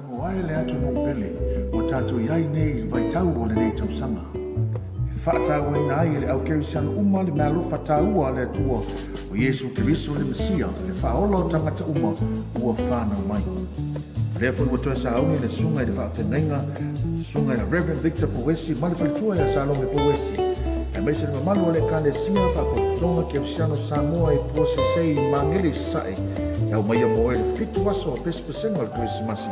Tango ai le atu no pele, o tātou iai nei vai tau o le nei tausanga. Whaatau e nai le au keri sian uma le mea lofa taua le atua o Yesu Keriso le Mesia le whaola o tangata uma ua whanau mai. Lea fu ua toe sa auni le sunga i le whaafengainga, sunga i la Reverend Victor Pouesi, ma le whalitua i a Salome Pouesi. E meise le mamalu o le kane sia whakatonga ki au siano Samoa e Puaseisei Magele Sasa'e. E au mai a moe le fitu aso a pespesenga le Christmasi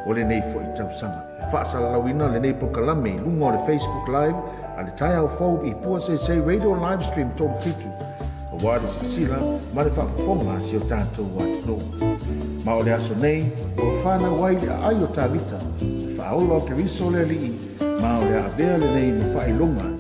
o le nei fo i tausanga. E whaasalalawina le nei pokalame lunga o le Facebook Live, a le tai au fau i Puaseisei Radio Livestream tolu fitu. O wāre si sila, ma le whaafonga si o tātou atu no. Ma o le aso nei, o whana wai le ai o tāwita, whaola o Keriso le alii, ma o le avea le nei ma whailonga.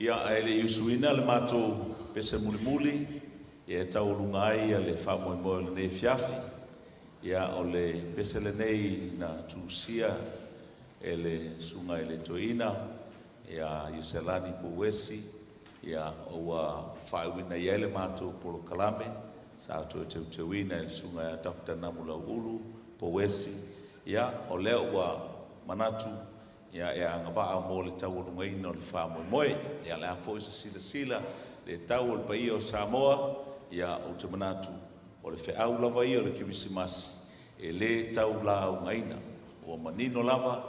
Ia ele yusuina le mato pese muli ia taulunga ai le famo mo le nei fiafi ia ole pese le nei na tusia ele sunga ele toina ia yuselani Pouesi ia oa faiwina ia le mato polo kalame sa to teuina ele sunga Dr. Namula Ulu Pouesi ia ole oa manatu ia e ngava mo le tau lunga ino le famo moe ia le afo isa sila le tau le pai o Samoa ia o te manatu o le fe au lava ia o le Kirisimasi e le tau la ngaina o manino lava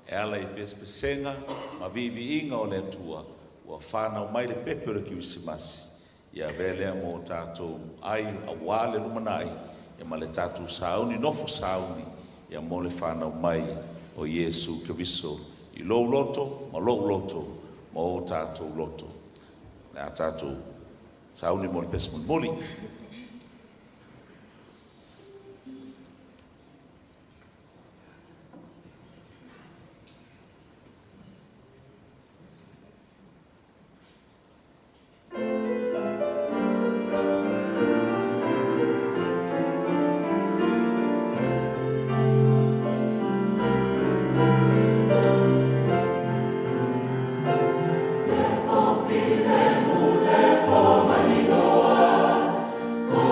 e ala i pespesenga ma vivi inga o le tua o fana o mai le pepe o le Kirisimasi ia vele mo tato ai awale lumanai e ma le tatu sauni nofo sauni ia mo le whanau mai o Iesu Kiriso i lou loto, ma lou loto, ma o tātou loto. Nā tātou sauni mo le pesi moli. Oh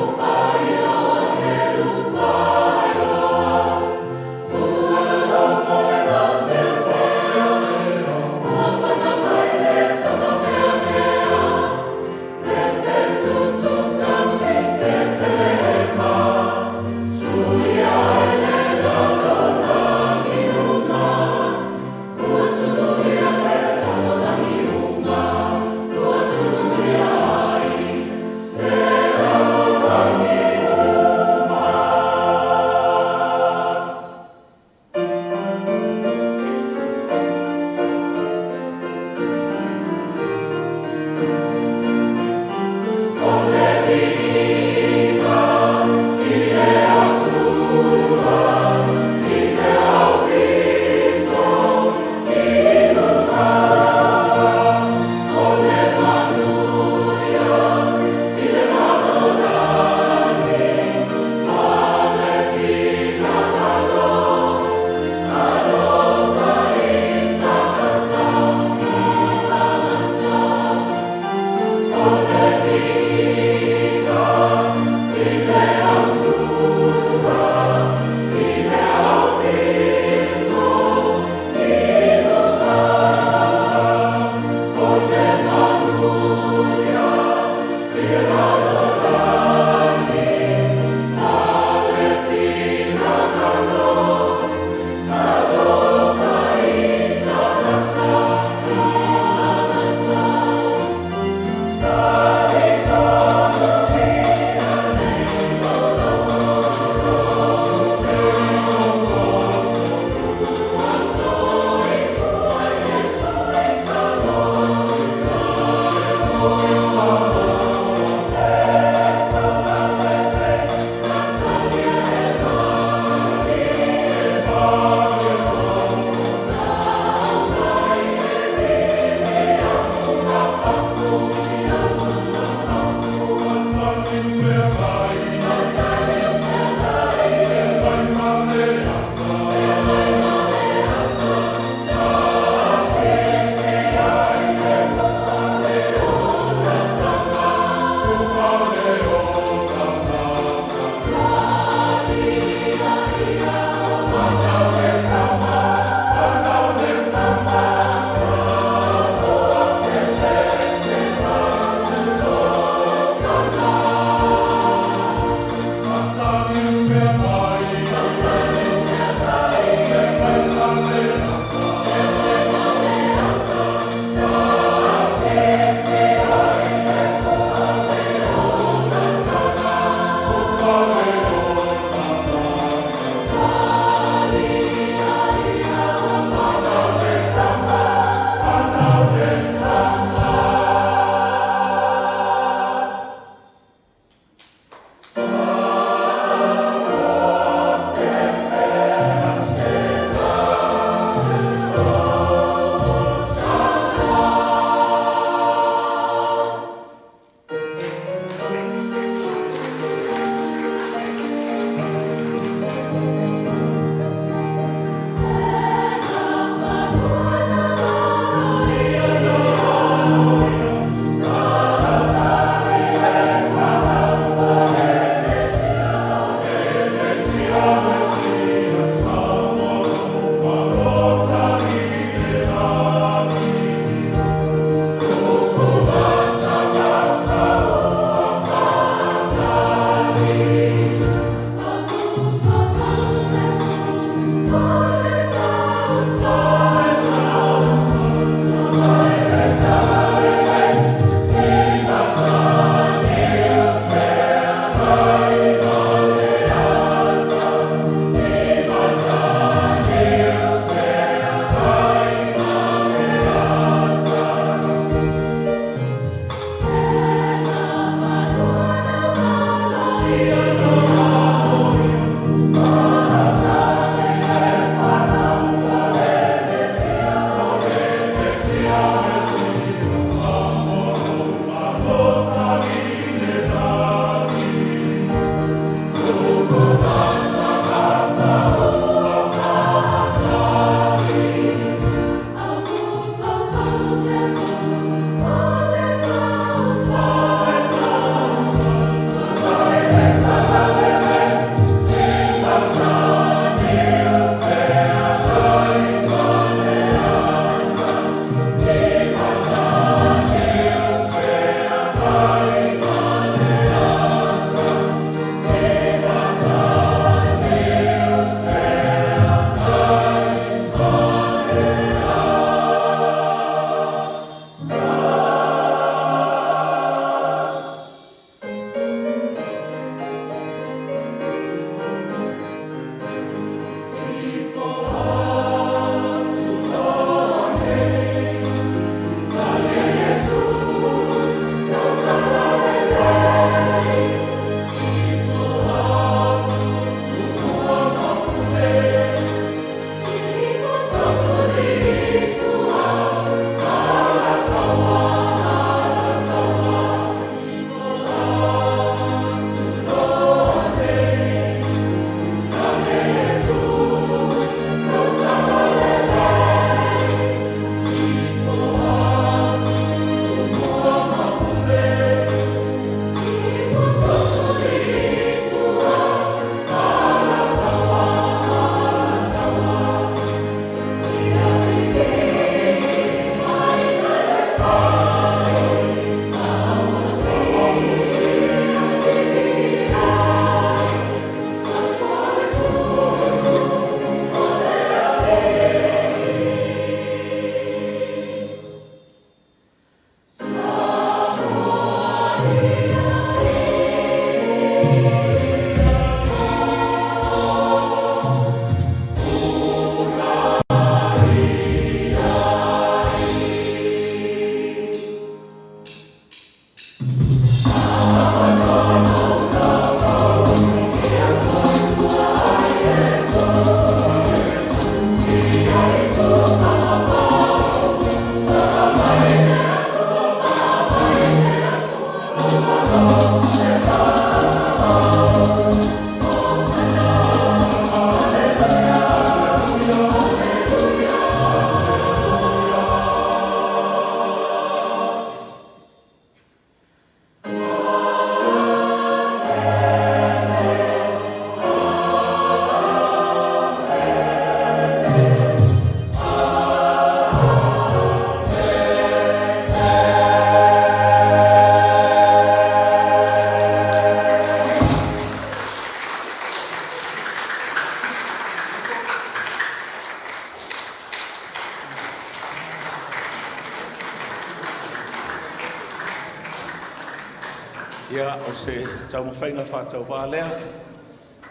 Ia o se tau mawhainga whātau wālea,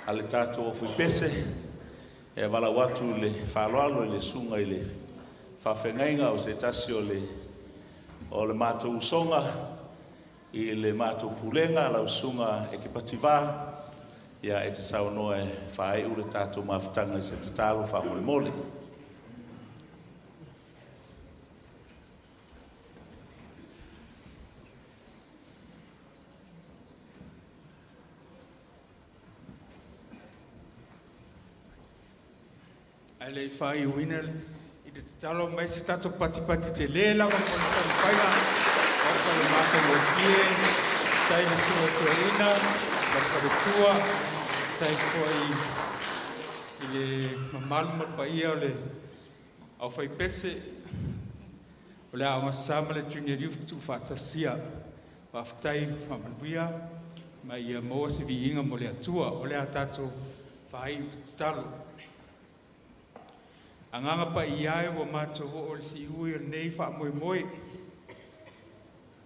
a le tātou Aufaipese, e wala watu le whāloalo le sunga i le whawhengainga o se tasi o le mātou usonga, i le mātou pulenga, lau sunga e ki pativā, ia e te saunoa e whae ule tātou mawhitanga i se te tālo whamole mole. Ai le whai uina i te talo mai se tato pati te le lava po le talo whainga o ka le mata mo kie tai le sua tuaina la karetua tai kua i le mamalu mo paia o le Aufaipese o le aonga sama le junior youth tu whatasia whaftai whamanuia mai ia moa se vi inga mo le atua o le a tato whai u te talo. Anganga pa iai wa mato o le si ui nei wha moe moe.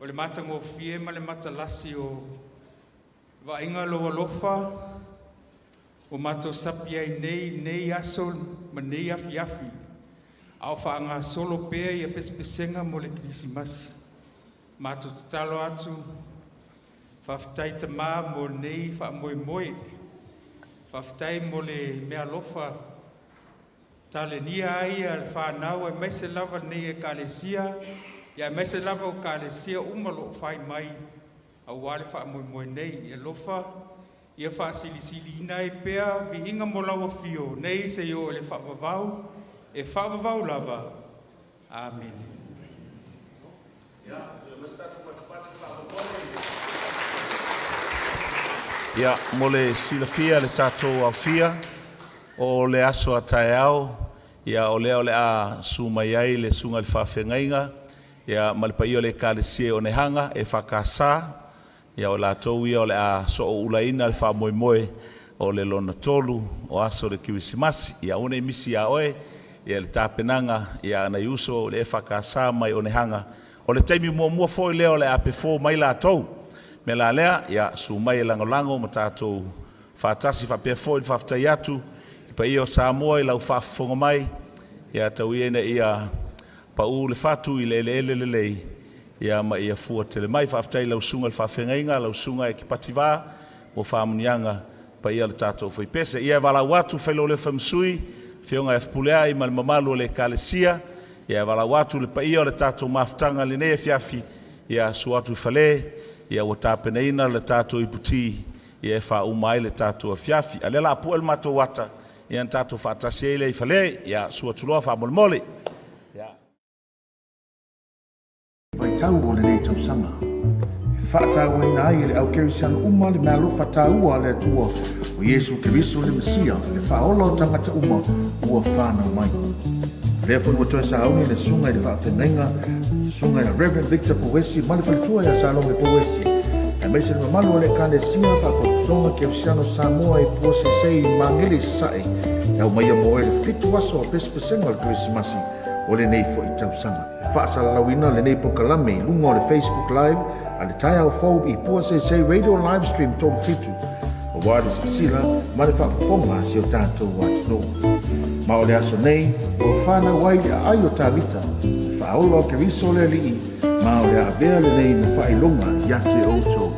O le mata ngō fie ma le mata lasi o wa inga loa lofa. O mato sapi ai nei aso ma nei afi afi. Au wha anga solo pea i a pespesenga mo le krisimasi. Mato talo atu. Whaftai ta maa mo nei wha moe moe. Whaftai mo le mea lofa. Tale nia ai al whanau e mese lava nei e kalesia, ia mese lava o kalesia umalo whai mai au wale wha moe moe nei e lofa, ia wha sili ina e pea vi inga mo lawa fio, nei se yo le wha wavau, e wha wavau lava. Amen. Ia, mo le silafia le tātou au fia, o le aso a tae au, ia o lea o le a sumai ai le sunga le whawhengainga, ia malipai o le kālesie o nehanga e whakasā, ia o la tau ia o le a so o ulaina le whamoe moe o le lona tolu o aso le kiwisimasi, ia one misi a oe, ia le tāpenanga, ia ana iuso le e whakasā mai o nehanga, o le taimi mua foi lea o le a pefo mai la tau, me la lea, ia sumai e langolango ma tātou whatasi whapea foi le whaftai atu, pa ia Samoa i lau whafonga mai, ia tau iena ia pau le whatu i le ia ma ia fua tele mai, whaftai lau sunga le whawhengainga, lau sunga e ki pativā, o whamunianga, pa ia le tātou Aufaipese. Ia wala watu whailo le whamsui, whionga e whpulea i mali mamalu le kalesia, ia wala watu le pa ia le tātou mawhtanga le nea fiafi, ia suatu whale, ia o tāpeneina le tātou iputi, ia e wha umai le tātou a fiafi. A lela apu el mato wata, ia tātou whaatasi e le i whale, ia suatuloa whamole. Pai tau o le nei tau sanga. Whaatau e nai e le au kerisiano uma le mea lofa tāua le atua o Yesu Keriso le Mesia le whaola o tangata uma ua whanau mai. Lea pui wa toe sahauni le sunga i le whaafengainga, sunga i Reverend Victor Pouesi, mali palitua i a Salome Pouesi. E meise le mamalu o le kalesia whakotonga Kerisiano Samoa i Puaseisei Magele Sasa'e. E au maia mo e le fitu aso o pespesenga le Krisimasi o le nei fo i tau sanga. Whaasalalawina le nei pokalame lunga o le Facebook Live a le tai au fau i Puaseisei Radio Live Stream tōru fitu. O wāre sila ma le whaafonga si o tātou watu no. Ma o le aso nei, o whana wai le ai o tāwita, whaola o Keriso le alii, ma o le avea le nei ma whailonga i ate o tō.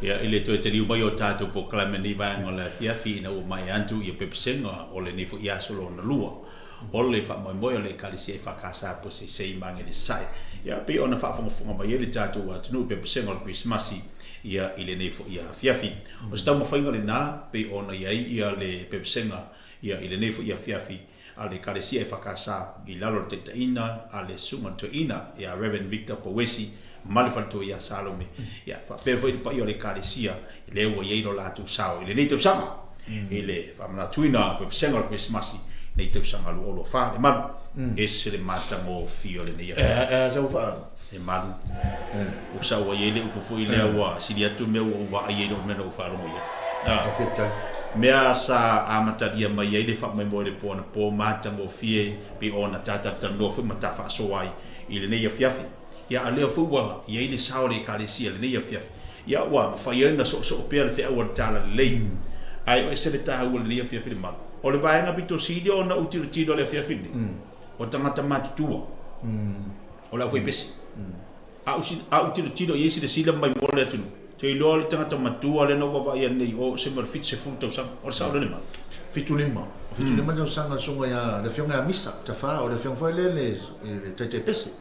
Ia ile to te riu mai o tātou po klame ni vanga le fiafi na o mai antu i pepesenga o le nifo i asolo na lua. o le whamoimoe o le kalisia EFKS Puaseisei Magele Sasa'e. Ia pe ona whaafongafonga mai ele tātou atunu pe pesenga o Christmasi ia i le neifo ia fiafi. O se tau mawhainga le nā pe ona iai ia le pe pesenga ia i le neifo ia fiafi a le kalisia EFKS i lalo te taina a le sunga toina ia Reverend Victor Pouesi male falto ia Salome. Ia pe foi pa ia le kalisia i le ua iei no lātou sao i le nei tau sanga i le whamana tuina pe pesenga o Christmasi nei tau sanga lu olo wha le malu e se le matango fio le nei Sau wha. e malu o sa wa iei le upo fui lea ua siri atu mea ua ua iei no mena u wharongo ia. Afektai. Mea sa amataria mai iei le whamai mo le pōna pō matango fie pe ona tata tano fui matafa aso ai i le nei a fiafi. Ia a lea fua iei le sao le kalisia le nei a fiafi. Ia ua mawhaiana so pia le whea ua le tala le lei. Ai o ese le taha ua le nei a fiafi le malu. O le vaenga pito sidi o na utiro le fiafi ni. O tangata matutua. O la fui pesi. A utiro iesi le sila mai mole atunu. Te ilo le tangata matua le no wa ia nei o se mar fit se full tau sang. O le sao le ma. Fitulima. Fitulima tau sanga songa ia le fionga misa. Ta wha o le fiong foi le te pese.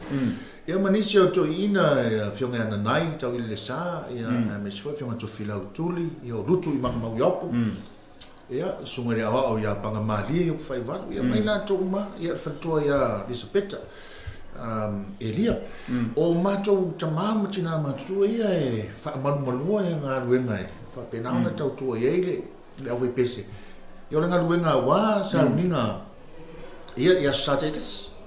Ia manisi o to ina fionga ana nai tau i le sa. Ia me se foi fionga to filau tuli. Ia o lutu i mau yopo. Ia songa le awa o ia panga mali o fai valu. Ia mai la to uma. Ia fatua ia Lisapeta. Elia o matou tamama tina matua ia e whaamalumalua e ngā ruenga e whapenaona tau tua iei le Aufaipese ia o le ngā ruenga wā sa uninga ia Sasa'e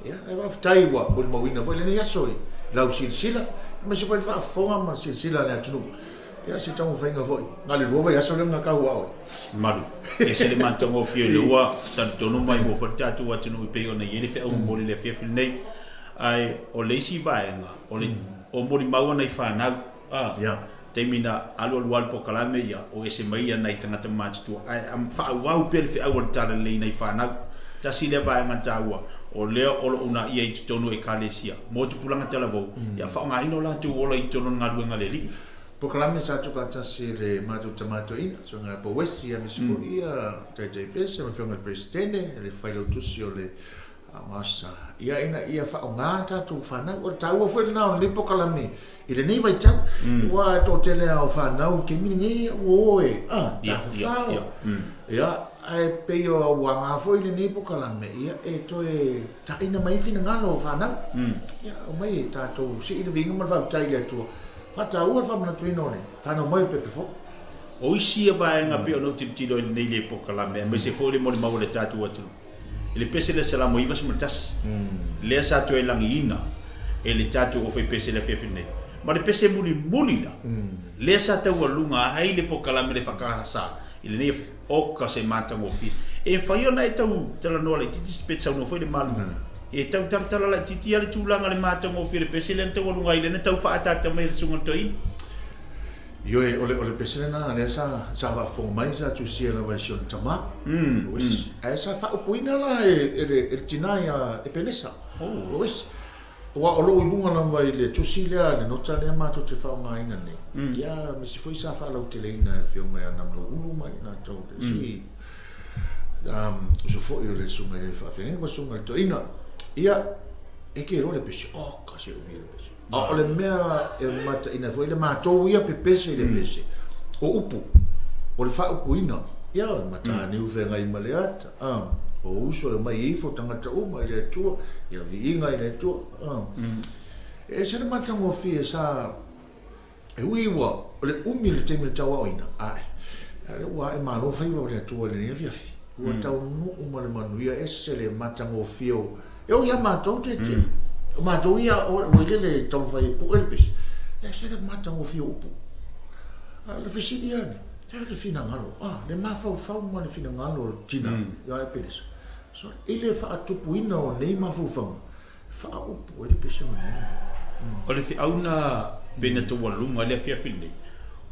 ia e whaftai wa o le mawina foi le nei asoi lau silsila ma se foi whaafonga ma silsila le atunu ia se tamu whainga foi ngā le ruova i aso le ngā kau au Malu. E se le matango fio le ua tantono mai mo whatatu atunu i peo na ieri whea umori le fia nei. Ai o leisi vaenga o mori maua nei whanau te mina alu po kalame ia o ese mai ia nei tangata mātua ai am whaau pere whiau o tara lei nei whanau ta si le vaenga tāua o leo olo una ia i tutonu e kalesia mo tu pulanga tala vau ia whao ngā ino la tu ola i tono ngā ruenga le li po kalame sa tu vatasi le matu tamato ina so ngā Pouesi a misifo ia te pese ma whionga presidente le whailo tusi o le masa ia ina ia fa nga ta tu fana o tau foi na le pokalame ile nei vai tau wa to tele o fana o ke mini oe ia ai pe yo wa nga foi le nei pokalame ia e to e ta ina mai fina ngalo fana ia o mai ta to si ile vinga ma va tai le tu fa ta u fa na tu inone fana mai pe fo o isi ba nga pe no titilo nei le pokalame me se foi le mo ma le tatu atu ele pese le Salome iwa sumultas le sa to elangiina ele tatu Aufaipese le fiafine ma le pese muli la le sa te walunga ai le pokalame le fakasa ile ne o ka se mata mo fi e fa yo na tau tala no le titi spetsa no foi le malu e tau tala la titi ale tulanga le mata mo fi le pese le te walunga ile ne tau fa ata me le sunga toi Io ole pesele na le sa va fo mai sa tu sia la version tama. Wis. Ai sa fa upuina la e tinaia e pelesa. Wis. Wa o lo lunga na vai le tu sia le no tale ma to te fa mai na ne. Ya mi si foi sa fa la utelina fio mai na lo ulu mai na to si. So fo io le su mai fa fe ngo su mai to ina. Ia e che ro le pesi. Oh, ka se o mi le o le mea e mata ina foi le matou ia pepese le pese o upu o le fa upu ina ia mata ni u venga i maleata o uso e mai ifo tangata uma ile tua ia viinga ile tua e se le mata mo fi sa e uiwa o le umil te mil tawa ina ai le wa e malo fa i le tua le ne via fi o tau no uma le manuia e se le mata mo fi o eu ia matou te ma to ia o le tau fai pu elpes e se le mata o fio upu le fisidiane le fina ngalo le ma fa ma le fina ngalo tina ya e peles so ile fa atupu ina o nei ma fa upu le pese o le fi auna bene to walunga le fia fini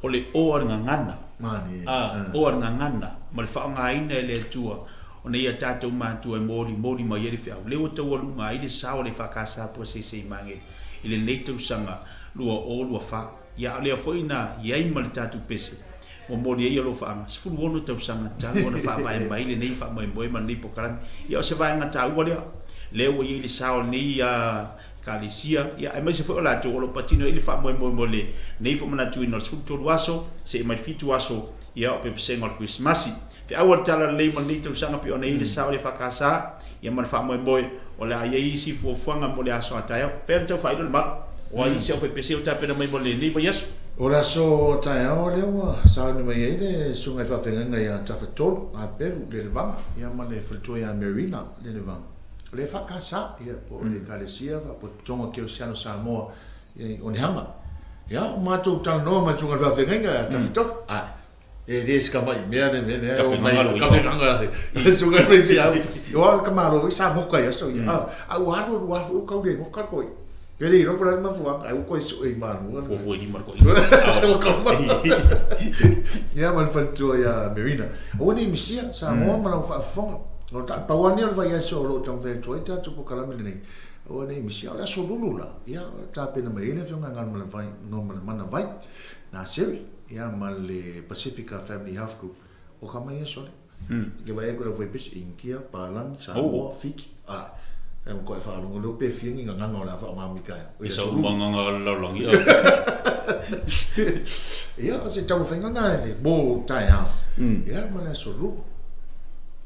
o le o ngana mani o ngana ma le fa nga ina le tua ona ia tatou matua e mori mai ele fea leo tau alunga ile sao le EFKS Puaseisei Magele ile nei tau sanga lua fa ia lea foi na iai ma le tatou pese mo le ia lo fa ma fu ono tau sanga ta ona fa mai le nei fa mai man ni pokalan ia se vai ngata u le o i le sao ni ya kalisia ia ai mai se fo la to lo patino ile fa mo le nei fo mana tu no fu to waso se mai fitu waso ia pe sengo Christmasi pe awal tala le man ni tau sanga pe ona ile sao le fa kasa ia man fa mo o le ai isi fo fanga mo le aso ataya pe to fa ile ma o ai se Aufaipese o ta pe mai mo le ni ba yesu ora so taia o le wa sa ni mai ele sunga fa fenga ia ta fatol a peru le vanga ia ma le falto ia Marina le vanga le fa casa ia po le kalesia fa po tonga ke o siano Samoa o ni hama ia ma to tal no ma sunga fa fenga ta fatol a e des ka mai mea de mea o mai ka nganga sunga mai fia o ka malo sa mo ka ia so ia a wa do wa fu ka de mo ka ko Jadi, no pernah mafuang, aku kau isu iman, o foi ni marco ya man falto ya Marina o ni misia sa mo mana fa fonga no ta pawani al vai so lo tam ve toita tu po kala mini o ni misia la so lula ya ta pena mai ne fonga ngal mana vai no mana vai na seri ya mal le Pacifica Family Health Group o kama ya so ke vai ko foi pis inkia palang sa o fiki ko fa lo lo pe fiengi nga nga fa ma mi kai e so manga lo long ia se tau whainga ngā mō tai hao. Ia, mana so ru.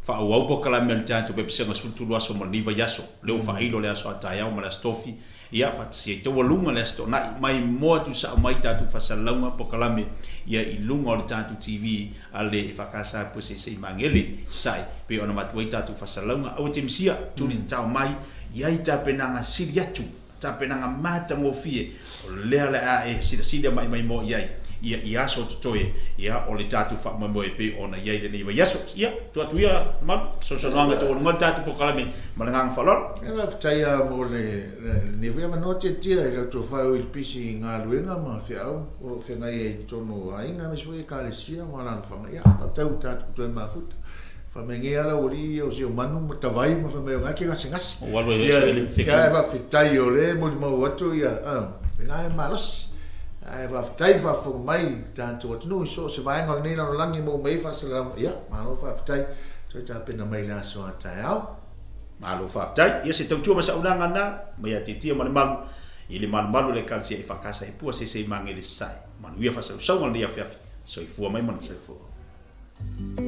Fa au po kala mel tanto pe pese ngas futu lo aso mani va yaso. Leo fa ilo le aso tai hao mala stofi. Ia fa se te walunga le sto na mai mo tu sa mai tatu fa salama po kala me ia I lunga o tanto TV ale EFKS Puaseisei Magele sai pe ona matu tatu fa salama au temsia tu ni tau mai ia ita penanga siriatu. Tapenanga mata ngofie le ala e sida mai mo ia so totoe ia o le tatu fa mo pe ona ia le ni yaso ia tu ia ma so nga to ngo tatu po kala me malanga falor ia ftaia mo le ni via ma note tia ile to fa il pisi nga luenga ma fia o fe nga e tono ainga me foi kalesia ma na fa ia tatu to ma fut fa mengi ala ori o se manu matavai ma fa me nga ke ngas o walo ia va fitai o le mo watu ia nga malos ai va fitai va fo mai tanto wat no so se vai ngol nei no langi mo mai fa se la ia ma no fa fitai to ta pena mai la so atai au ma lo fa fitai ia se tau ma sa unanga na mai atitia ma le malu ile malu le kalsia EFKS Puaseisei Magele sai manu ia fa sa ngol dia fa so I fu mai man Thank you.